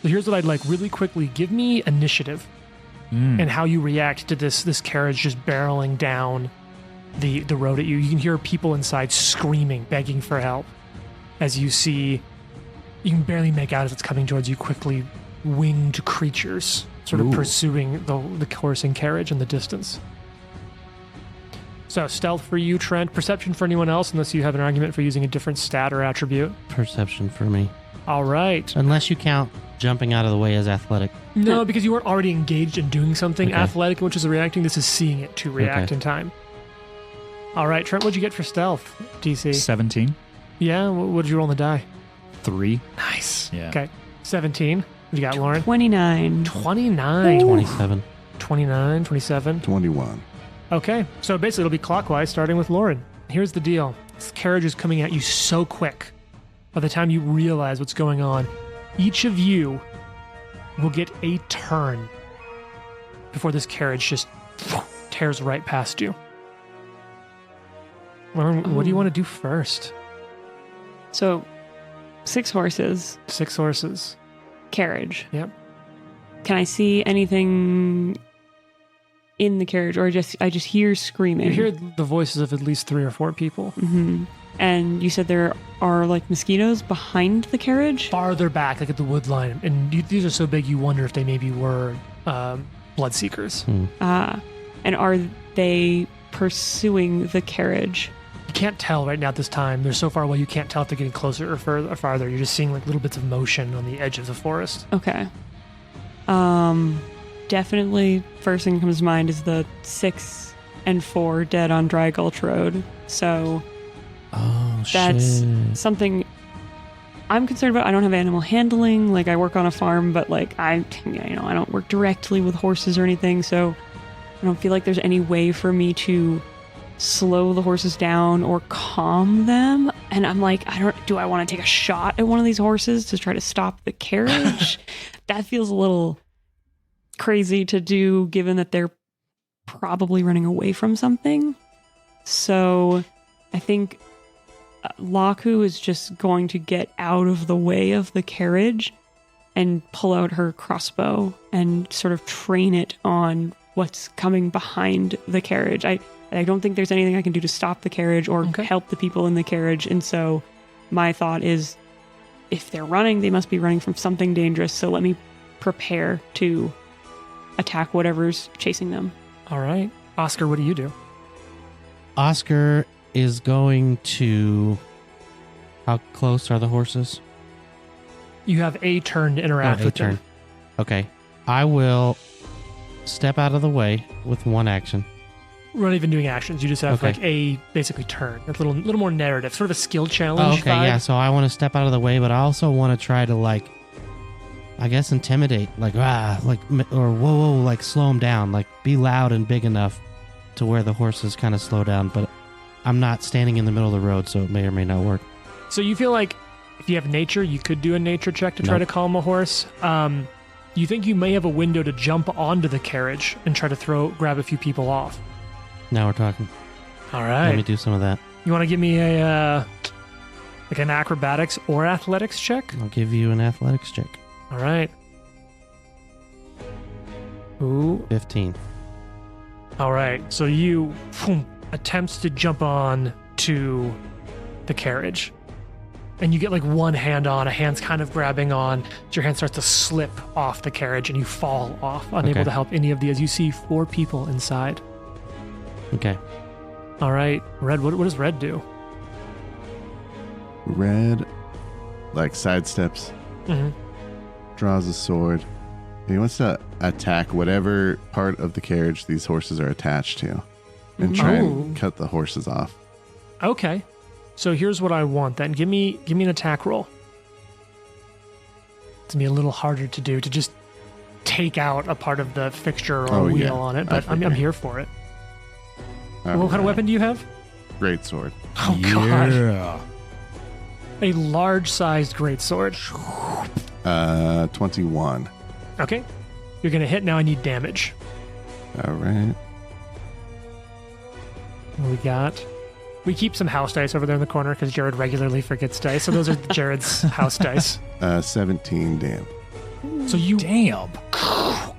So here's what I'd like really quickly. Give me initiative and how you react to this carriage just barreling down the road at you. You can hear people inside screaming, begging for help as you see. You can barely make out as it's coming towards you quickly, winged creatures sort of pursuing the horse and carriage in the distance. So stealth for you, Trent. Perception for anyone else, unless you have an argument for using a different stat or attribute. Perception for me. All right. Unless you count jumping out of the way as athletic. No, because you weren't already engaged in doing something Okay. athletic, which is reacting. This is seeing it to react Okay. in time. All right, Trent, what'd you get for stealth, DC? 17, Yeah, what'd you roll on the die? 3. Nice. Yeah. Okay, 17. What you got, Lauren? 29. 29. 27. 29, 27. 21. Okay, so basically it'll be clockwise, starting with Lauren. Here's the deal. This carriage is coming at you so quick. By the time you realize what's going on, each of you will get a turn before this carriage just tears right past you. Lauren, what do you want to do first? So, 6 horses, 6 horses. carriage. Yep. Can I see anything in the carriage, or I just hear screaming? You hear the voices of at least 3 or 4 people. Mm-hmm. And you said there are like mosquitoes behind the carriage? Farther back, like at the wood line. And these are so big you wonder if they maybe were blood seekers. And are they pursuing the carriage? You can't tell right now at this time. They're so far away you can't tell if they're getting closer or further or farther. You're just seeing like little bits of motion on the edge of the forest. Okay. Definitely first thing that comes to mind is the 6 and 4 dead on Dry Gulch Road. So Oh, that's shit. something I'm concerned about. I don't have animal handling. Like, I work on a farm, but like I don't work directly with horses or anything. So I don't feel like there's any way for me to slow the horses down or calm them. And I'm like, do I want to take a shot at one of these horses to try to stop the carriage? That feels a little crazy to do, given that they're probably running away from something. So I think Laku is just going to get out of the way of the carriage and pull out her crossbow and sort of train it on what's coming behind the carriage. I I don't think there's anything I can do to stop the carriage or help the people in the carriage. And so my thought is, if they're running, they must be running from something dangerous. So let me prepare to attack whatever's chasing them. All right. Oscar, what do you do? Oscar is going to... How close are the horses? You have a turn to interact with them. Okay. I will step out of the way with one action. We're not even doing actions. You just have like a basically turn. A little more narrative, sort of a skill challenge. Okay, vibe. yeah. So I want to step out of the way, but I also want to try to like, I guess, intimidate, like or whoa, like slow them down, like be loud and big enough to where the horses kind of slow down. But I'm not standing in the middle of the road, so it may or may not work. So you feel like if you have nature, you could do a nature check to try to calm a horse. You think you may have a window to jump onto the carriage and try to grab a few people off. Now we're talking. All right. Let me do some of that. You want to give me a like an acrobatics or athletics check? I'll give you an athletics check. All right. Ooh. 15. All right. So you attempts to jump on to the carriage. And you get like one hand on, a hand's kind of grabbing on. Your hand starts to slip off the carriage and you fall off, unable to help any of these. You see 4 people inside. Okay. All right. Red, what does Red do? Red, like, sidesteps, draws a sword. He wants to attack whatever part of the carriage these horses are attached to and try and cut the horses off. Okay. So here's what I want then. Give me an attack roll. It's going to be a little harder to do, to just take out a part of the fixture or wheel on it, but I'm here for it. What kind of weapon do you have? Great sword. Oh, God. A large-sized greatsword. 21. Okay. You're going to hit. Now I need damage. All right. We keep some house dice over there in the corner because Jared regularly forgets dice. So those are Jared's house dice. 17 damn. So you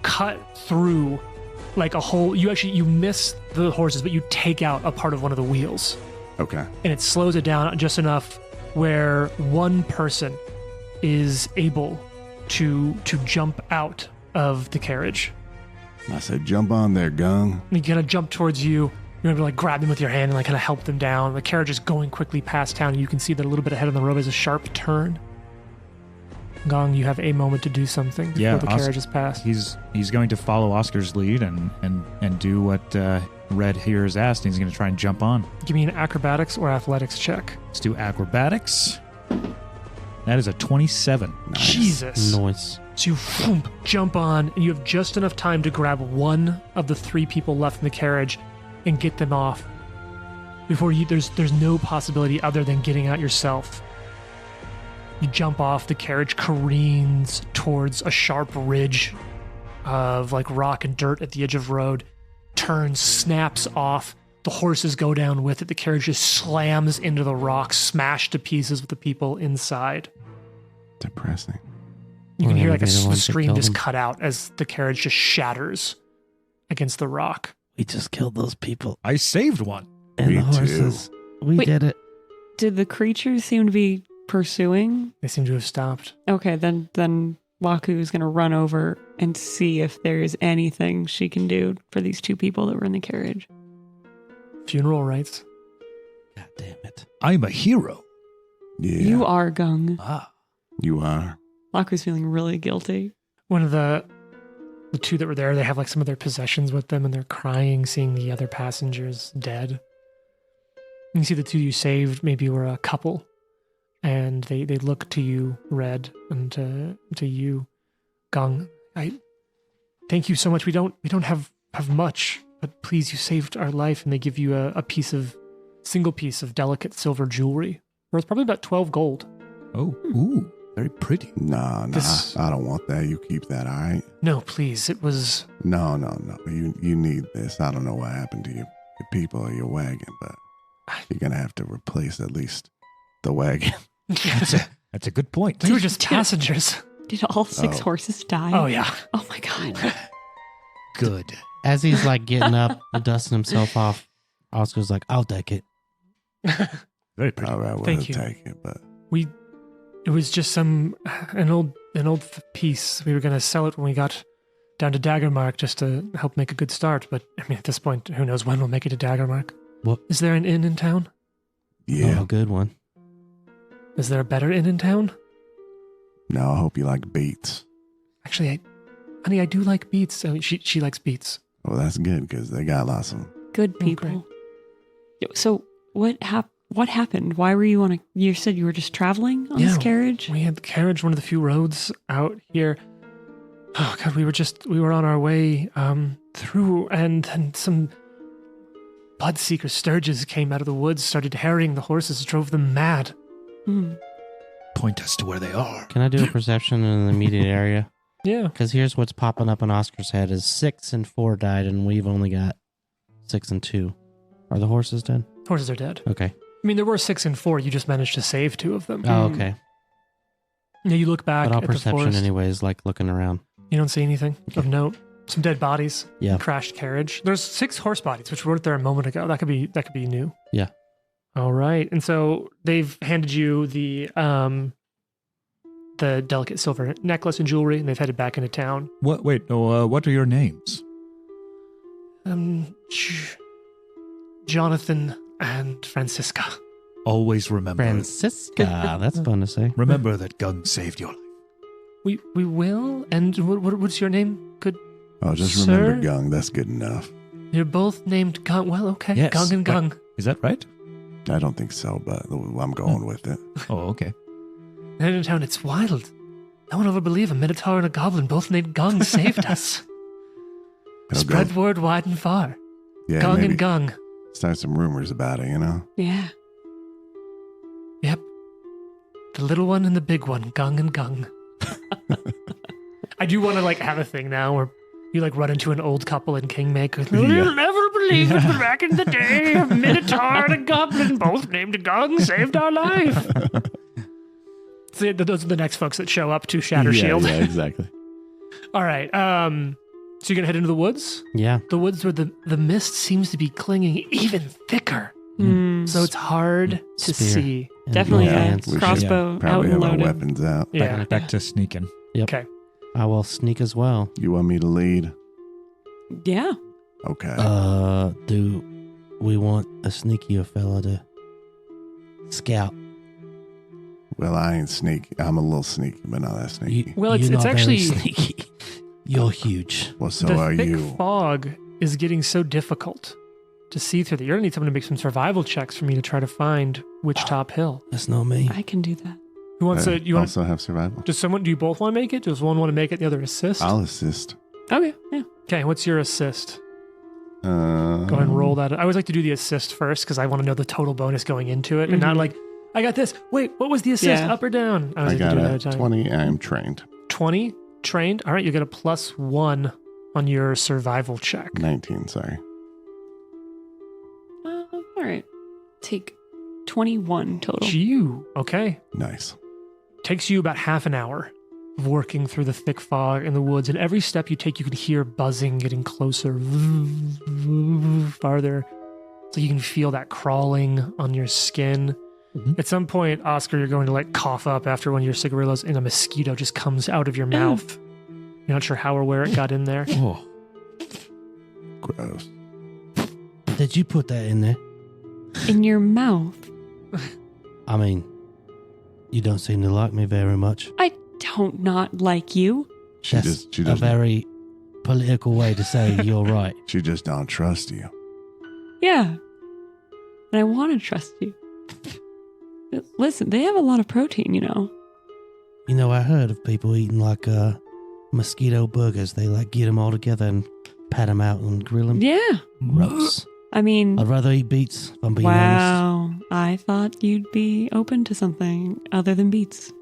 cut through like a whole, you miss the horses, but you take out a part of one of the wheels. Okay. And it slows it down just enough where one person is able to jump out of the carriage. I said, jump on there, Gung. And he kind of jump towards you. You're able to like grab them with your hand and like kind of help them down. The carriage is going quickly past town, and you can see that a little bit ahead on the road is a sharp turn. Gung, you have a moment to do something before the carriage is passed. He's going to follow Oscar's lead and do what Red here has asked. He's going to try and jump on. Give me an acrobatics or athletics check. Let's do acrobatics. That is a 27. Nice. Jesus. Nice. So you jump on, and you have just enough time to grab one of the 3 people left in the carriage and get them off. Before you, there's no possibility other than getting out yourself. You jump off, the carriage careens towards a sharp ridge of like rock and dirt at the edge of the road, turns, snaps off. The horses go down with it. The carriage just slams into the rock, smashed to pieces with the people inside. Depressing. You can hear like the scream just cut out as the carriage just shatters against the rock. We just killed those people. I saved one. And Me the horses. too. We did it. Did the creatures seem to be pursuing? They seem to have stopped. Okay, then Waku is going to run over and see if there is anything she can do for these 2 people that were in the carriage. Funeral rites. God damn it. I'm a hero. Yeah. You are Gung. You are. Waku's feeling really guilty. One of the 2 that were there, they have like some of their possessions with them, and they're crying seeing the other passengers dead. And you see the 2 you saved maybe were a couple, and they look to you, Red, and to you, Gung. I thank you so much. We don't have much, but please, you saved our life. And they give you a single piece of delicate silver jewelry, worth probably about 12 gold. Oh, ooh, very pretty. Nah, I don't want that. You keep that, all right? No, please. It was... No. You need this. I don't know what happened to your people or your wagon, but you're going to have to replace at least the wagon. That's a good point. They were just passengers. Did all 6 horses die? Oh, yeah. Oh, my God. Good. As he's like getting up and dusting himself off, Oscar's like, I'll take it. Very pretty. All right, we'll Thank you. take it, but It was just an old piece. We were going to sell it when we got down to Daggermark just to help make a good start. But I mean, at this point, who knows when we'll make it to Daggermark? What? Is there an inn in town? yeah. Oh, a good one. Is there a better inn in town? No, I hope you like beets. Actually, honey, I do like beets. I mean, she likes beets. Well, that's good because they got lots of them. Good people. So what happened? Why were you on you said you were just traveling on this carriage? We had the carriage, one of the few roads out here. Oh God, we were on our way through, and some bloodseeker sturges came out of the woods, started harrying the horses, drove them mad. Point us to where they are. Can I do a perception in the immediate area? Yeah. Because here's what's popping up in Oscar's head is 6 and 4 died, and we've only got 6 and 2. Are the horses dead? Horses are dead. Okay. I mean, there were 6 and 4. You just managed to save 2 of them. Oh, okay. Yeah, you look back But all at the perception forest. anyways, like looking around. You don't see anything of note. Some dead bodies. Yeah. Crashed carriage. There's 6 horse bodies, which weren't there a moment ago. That could be new. Yeah. All right. And so they've handed you the delicate silver necklace and jewelry, and they've headed back into town. What? Wait. No. What are your names? Jonathan and Francisca. Always remember. Francisca. That's fun to say. Remember that Gung saved your life. We will. And what's your name? Good. Oh, just Sir? remember Gung. That's good enough. You're both named Gung. Well, okay. Yes. Gung and Gung. Is that right? I don't think so, but I'm going with it. Oh, okay. And in town, it's wild. No one will ever believe a Minotaur and a Goblin, both named Gung, saved us. It'll Spread go- word wide and far. Yeah, Gung maybe and Gung. start some rumors about it, you know? Yeah. Yep. The little one and the big one, Gung and Gung. I do want to have a thing now where you run into an old couple in Kingmaker. You'll never believe it, but back in the day, a Minotaur and a Goblin, both named Gung, saved our life. So those are the next folks that show up to Shatter Shield. Yeah, exactly. All right. So you're gonna head into the woods? Yeah. The woods where the mist seems to be clinging even thicker, so it's hard to Spear. see. And Definitely both a hands. We should crossbow out Probably and have our loaded. weapons out. Yeah. Back to sneaking. Okay. I will sneak as well. You want me to lead? Yeah. Okay. Do we want a sneakier fella to scout? Well, I ain't sneaky. I'm a little sneaky, but not that sneaky. Well, it's You're not actually- very sneaky. You're huge. Well, so the are thick you. fog is getting so difficult to see through that you're gonna need someone to make some survival checks for me to try to find which top hill. That's not me. I can do that. Who wants to? You want? also have survival? Does someone? Do you both want to make it? Does one want to make it? The other assist. I'll assist. Okay. Yeah. Okay. What's your assist? Go Go ahead and roll that. I always like to do the assist first because I want to know the total bonus going into it, and not I got this. Wait, what was the assist? Yeah. Up or down? I always I like to got do that a at a time. 20. I'm trained. 20 trained. All right, you get a +1 on your survival check. 19, sorry. All right. Take 21 total. Gee, okay. Nice. Takes you about half an hour of working through the thick fog in the woods, and every step you take, you can hear buzzing getting closer, farther. So you can feel that crawling on your skin. Mhm. At some point, Oscar, you're going to cough up after one of your cigarillos, and a mosquito just comes out of your mouth. You're not sure how or where it got in there. Oh, Gross. Did you put that in there? In your mouth. I mean, you don't seem to like me very much. I don't not like you. She That's just a very political way to say you're right. she just don't trust you. Yeah. And I want to trust you. Listen, they have a lot of protein, you know. You know, I heard of people eating mosquito burgers. They get them all together and pat them out and grill them. Yeah. Gross. I mean, I'd rather eat beets, if I'm being honest. wow. I thought you'd be open to something other than beets.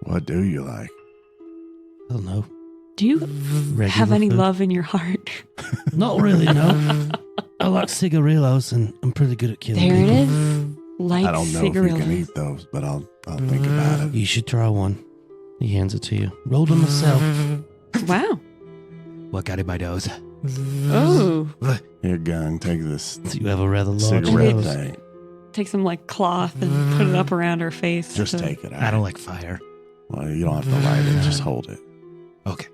What do you like? I don't know. Do you Regular have any food. love in your heart? Not really, no. I like cigarillos and I'm pretty good at killing There it people. is. Light I don't know if you can cigarillos. eat those, but I'll think about it. You should try one. He hands it to you. Rolled them myself. Wow. what got in my nose? Oh. Here, Gung, take this You have a rather large cigarette nose. thing. Take some like cloth and put it up around her face. Just take it out. I don't like fire. Well, you don't have to light it. Just hold it. Okay.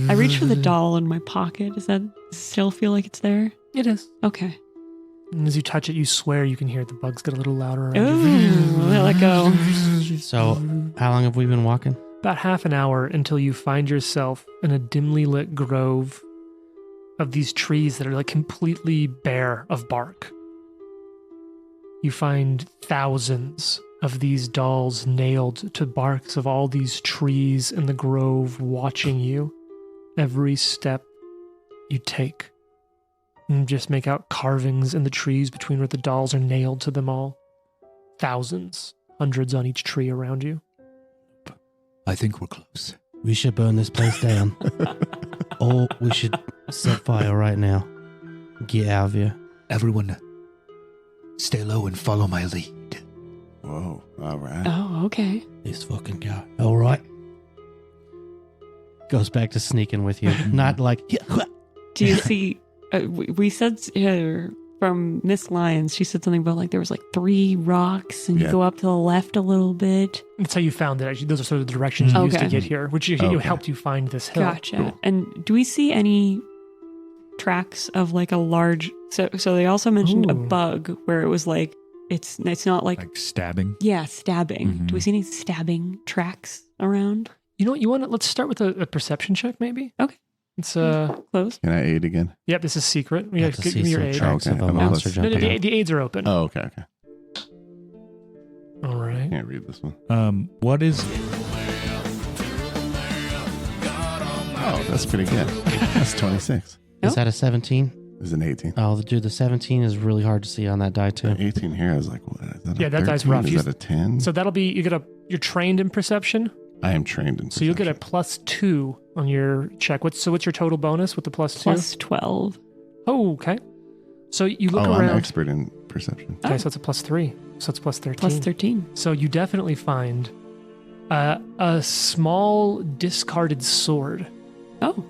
I reach for the doll in my pocket. Does that still feel like it's there? It is. Okay. And as you touch it, you swear you can hear the bugs get a little louder around Ooh, let it go. So, how long have we been walking? About half an hour until you find yourself in a dimly lit grove of these trees that are like completely bare of bark. You find thousands of these dolls nailed to barks of all these trees in the grove, watching you every step you take. And just make out carvings in the trees between where the dolls are nailed to them all. Thousands, hundreds on each tree around you. I think we're close. We should burn this place down. Or we should set fire right now. Get out of here. Everyone, stay low and follow my lead. Whoa. All right. Oh, okay. This fucking guy. All right. Goes back to sneaking with you. Not like, Do you see? We said from Miss Lyons, she said something about like there was like 3 rocks and you Yeah. go up to the left a little bit. That's how you found it. Actually, those are sort of the directions you used to Okay. get here, which Okay. helped you find this hill. Gotcha. Cool. And do we see any tracks of like a large? So they also mentioned a Ooh. bug where it was like it's not like Like stabbing. yeah, stabbing. Mhm. Do we see any stabbing tracks around? You know what? You want to? Let's start with a perception check, maybe. Okay. It's Close. Can I aid again? Yep. This is secret. You Yeah, have to give see me your some aid. tracks Okay, of a I'm a monster plus- No, jumping the, out. the aids are open. Oh, okay. All right. Can't read this one. What is Oh, that's pretty good. That's 26. Is that a 17? It's an 18. Oh, dude, the 17 is really hard to see on that die, too. The 18 here, I was like, what? Is that Yeah, a that dice 13? rough. Is You- that a 10? So that'll be you're trained in perception, I am trained in so you'll get a perception. +2 on your check. What's your total bonus with the +2? Plus 12. Oh, okay. So you look Oh, I'm around. expert in perception. Okay, Oh. so it's a +3. So it's +13. Plus 13. So you definitely find a small discarded sword, Oh,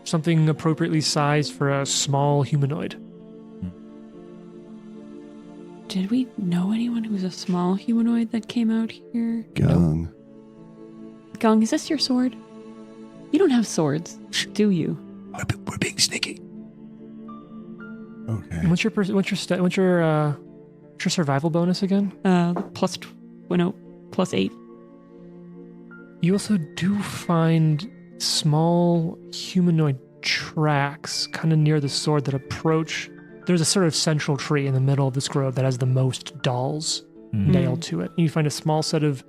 something appropriately sized for a small humanoid. did we know anyone who was a small humanoid that came out here? Gung. Gung, is this your sword? You don't have swords, do you? we're being sneaky? Okay. And what's your survival bonus again? Plus 8. You also do find small humanoid tracks kind of near the sword that approach. There's a sort of central tree in the middle of this grove that has the most dolls nailed to it. And you find a small set of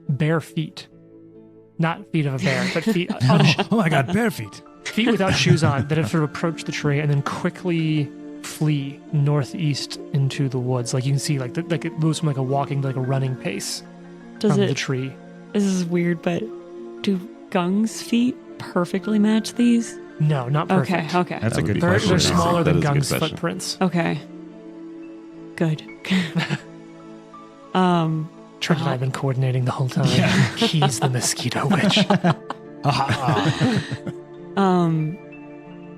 bare feet. Not feet of a bear, but feet, Oh my God, bare feet. feet without shoes on that have sort of approached the tree and then quickly flee northeast into the woods. Like you can see, like it moves from like a walking to like a running pace Does from it? the tree. This is weird, but do Gung's feet perfectly match these? No, not perfect. Okay. That's a That would good be They're question. smaller That than is a good Gung's question. footprints. Okay. Good. Trent and I have been coordinating the whole time. Yeah. He's the mosquito witch.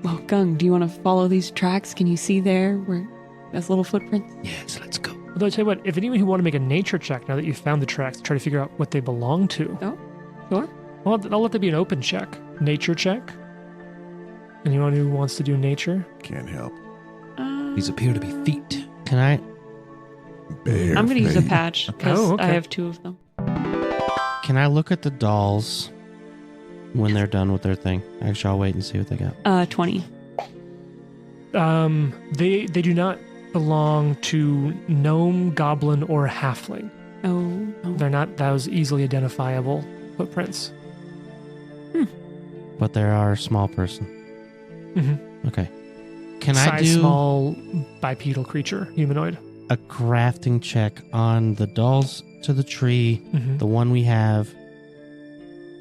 Well, Gung, do you want to follow these tracks? Can you see there where there's little footprints? Yes, let's go. Although I tell you what, if anyone who want to make a nature check now that you've found the tracks, try to figure out what they belong to. Oh, sure. Well, I'll let there be an open check. Nature check. Anyone who wants to do nature? Can't help. These appear to be feet. Can I? Bare I'm going to use a feet. patch because Oh, okay. I have 2 of them. Can I look at the dolls when they're done with their thing? Actually, I'll wait and see what they got. 20. They do not belong to gnome, goblin, or halfling. Oh. They're not those easily identifiable footprints. But there are a small person. Mm-hmm. Okay. Can Size I do small bipedal creature, humanoid. a crafting check on the dolls to the tree, Mm-hmm. the one we have?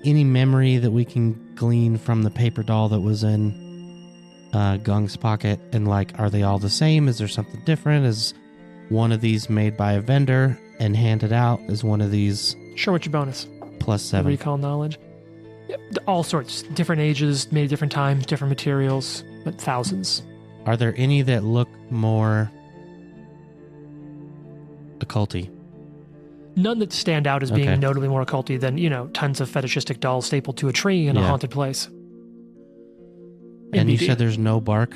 Any memory that we can glean from the paper doll that was in Gung's pocket? And like, are they all the same? Is there something different? Is one of these made by a vendor and handed out? Is one of these Sure, what's your bonus? +7? Recall knowledge. All sorts, different ages, made at different times, different materials, but thousands. Are there any that look more occulty? None that stand out as being Okay. notably more occulty than, tons of fetishistic dolls stapled to a tree in a Yeah. haunted place. And you NBD. said there's no bark?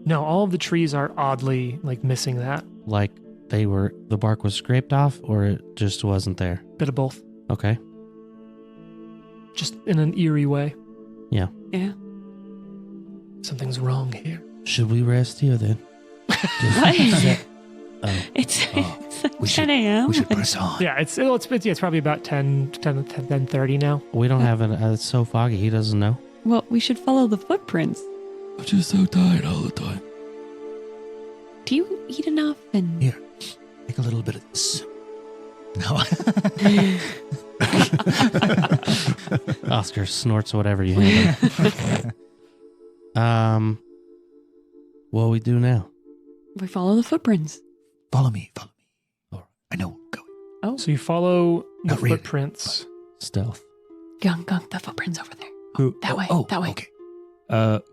No, all of the trees are oddly, missing that. Like the bark was scraped off or it just wasn't there? Bit of both. Okay. Just in an eerie way. Yeah. Something's wrong here. Should we rest here then? What? Oh. It's we 10 a.m. We should press on. Yeah, it's probably about 10:30 now. We don't have it's so foggy. He doesn't know. Well, we should follow the footprints. I'm just so tired all the time. Do you eat enough? And Here. Take a little bit of this. No. Oscar snorts whatever you hand him. What we do now? we follow the footprints. Follow me. Or I know where we're going. So you follow the Not really, footprints. Stealth. Gung, the footprints over there. Who? That way, that way. Okay.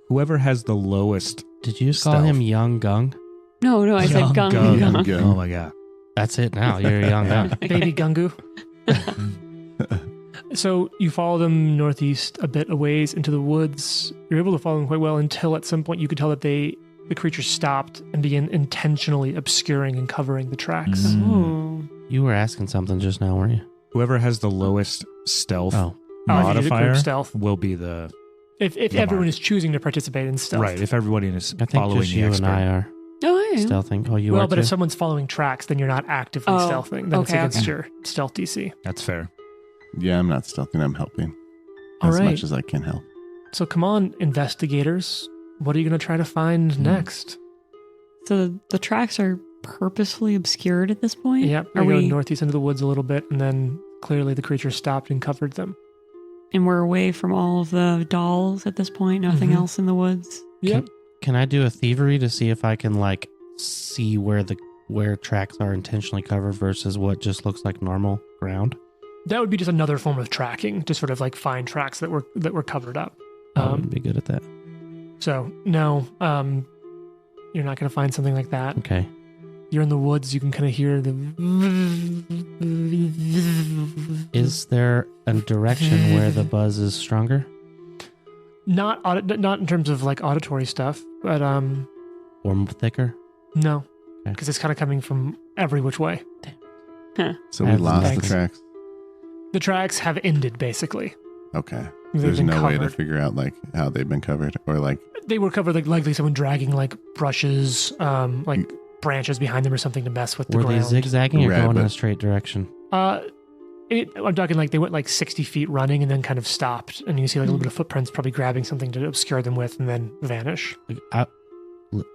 Whoever has the lowest. Did you just call Stealth. him Young Gung? No, I said Young Gung. Gung. Gung. Gung. Oh my god. That's it now. You're a Young Gung. Baby Gungu. So you follow them northeast a bit a ways into the woods. You're able to follow them quite well until at some point you could tell that the creature stopped and began intentionally obscuring and covering the tracks. Oh. You were asking something just now, weren't you? Whoever has the lowest stealth Oh. I think you did modifier group stealth. will be the If the everyone mark. is choosing to participate in stealth. right. If everybody is I think following just the you expert. and I are Oh, I am. stealthing. Oh, you Well, are but too? if someone's following tracks, then you're not actively Oh, stealthing. Then it's okay, against okay. your stealth DC. That's fair. Yeah, I'm not stealthing. I'm helping All as right. much as I can help. So come on, investigators. What are you going to try to find next? So the tracks are purposefully obscured at this point? Yep. Are We go we, northeast into the woods a little bit, and then clearly the creature stopped and covered them. and we're away from all of the dolls at this point? Nothing Mhm. else in the woods? Yep. Can I do a thievery to see if I can see where tracks are intentionally covered versus what just looks like normal ground? That would be just another form of tracking, to sort of find tracks that were covered up. I wouldn't be good at that. So no, you're not going to find something like that. Okay. You're in the woods. You can kind of hear the. Is there a direction where the buzz is stronger not in terms of auditory stuff, but or thicker? no, Okay. because it's kind of coming from every which way. So we Have lost thanks. the tracks. The tracks have ended basically. Okay. They've There's been no way to covered. figure out how they've been covered or They were covered likely someone dragging brushes, branches behind them or something to mess with the Were ground. they zigzagging or going in a Rabbit. straight direction? I'm talking they went 60 feet running and then kind of stopped, and you see a little bit of footprints, probably grabbing something to obscure them with, and then vanish.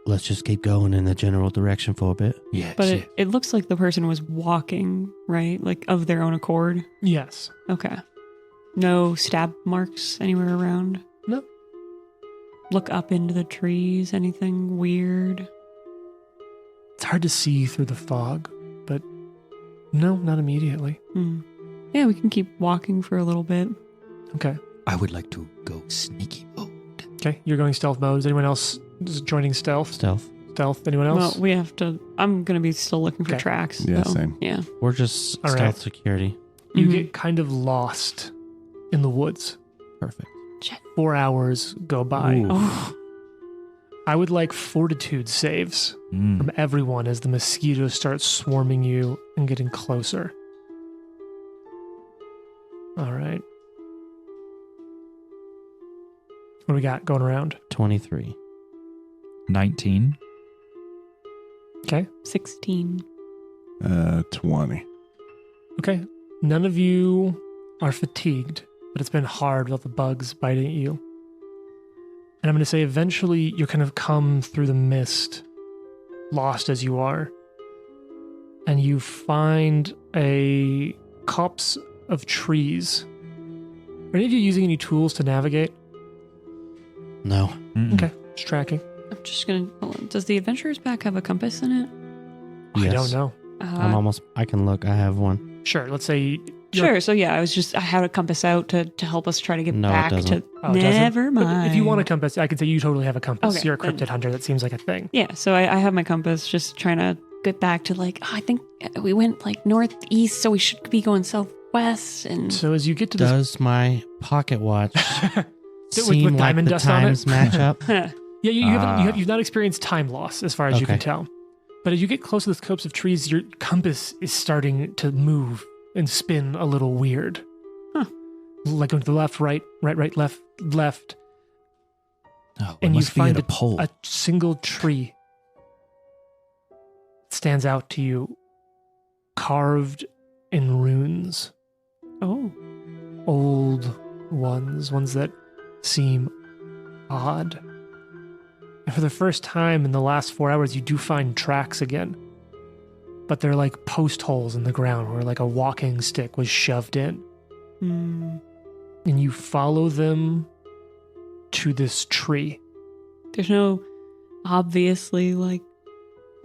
Let's just keep going in the general direction for a bit. Yes. But it looks like the person was walking, right? Of their own accord. Yes. Okay. No stab marks anywhere around? No. Look up into the trees, anything weird? It's hard to see through the fog, but no, not immediately. Yeah, we can keep walking for a little bit. Okay. I would like to go sneaky mode. Okay, you're going stealth mode. Is anyone else just joining stealth? Stealth. Stealth? Anyone else? Well, we have to. I'm going to be still looking for Okay. tracks. Yeah, so, same. Yeah. We're just All stealth right. security. You Mhm. get kind of lost in the woods. Perfect. 4 hours go by. Ooh. Oh, I would like fortitude saves Mm. from everyone as the mosquitoes start swarming you and getting closer. All right. What do we got going around? 23. 19. Okay. 16. 20. Okay. None of you are fatigued, but it's been hard with all the bugs biting at you. And I'm going to say eventually you kind of come through the mist, lost as you are, and you find a copse of trees. Are any of you using any tools to navigate? No. Mm-mm. Okay, just tracking. I'm just going to. Hold on. Does the Adventurer's Pack have a compass in it? I Yes. don't know. I can look. I have one. Sure, let's say Sure. So yeah, I had a compass out to help us try to get No, it back doesn't. to. Oh, it doesn't? Never But mind. if you want a compass, I could say you totally have a compass. Okay, You're a then- cryptid hunter. That seems like a thing. Yeah. So I have my compass, just trying to get back to like I think we went like northeast, so we should be going southwest. And So as you get to this, Does my pocket watch With seem like diamond the dust on it? times match up? yeah, you've not experienced time loss as far as you can Okay. tell. But as you get close to the copse of trees, your compass is starting to move and spin a little weird. Huh. Like going to the left, right, left. Oh, And it you must be at find a pole. a single tree stands out to you, carved in runes. oh, Old ones that seem odd. And for the first time in the last 4 hours, you do find tracks again. But they're like post holes in the ground where like a walking stick was shoved in. And you follow them to this tree. there's no obviously like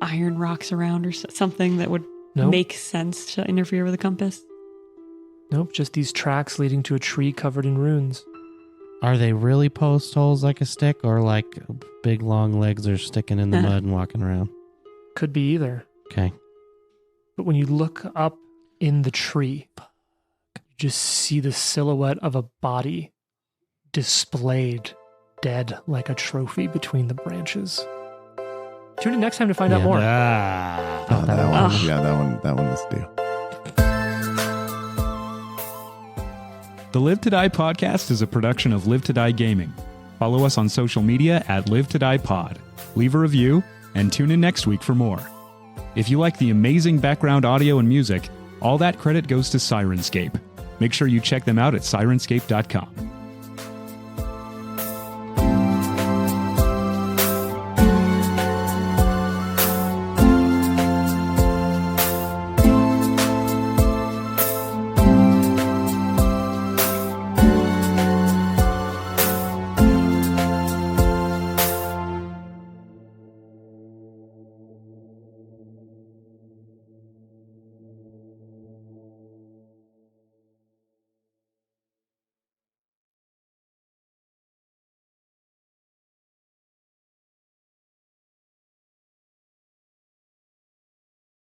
iron rocks around or something that would Nope. make sense to interfere with the compass. Nope, just these tracks leading to a tree covered in runes. Are they really post holes like a stick, or like big long legs are sticking in the mud and walking around? Could be either. Okay. But when you look up in the tree, you just see the silhouette of a body displayed dead like a trophy between the branches. Tune in next time to find out Yeah. more. Ah. Oh, that one. Ugh. Yeah, that one was due. The Live to Die podcast is a production of Live to Die Gaming. Follow us on social media at Live to Die Pod. Leave a review and tune in next week for more. If you like the amazing background audio and music, all that credit goes to Syrinscape. Make sure you check them out at Syrinscape.com.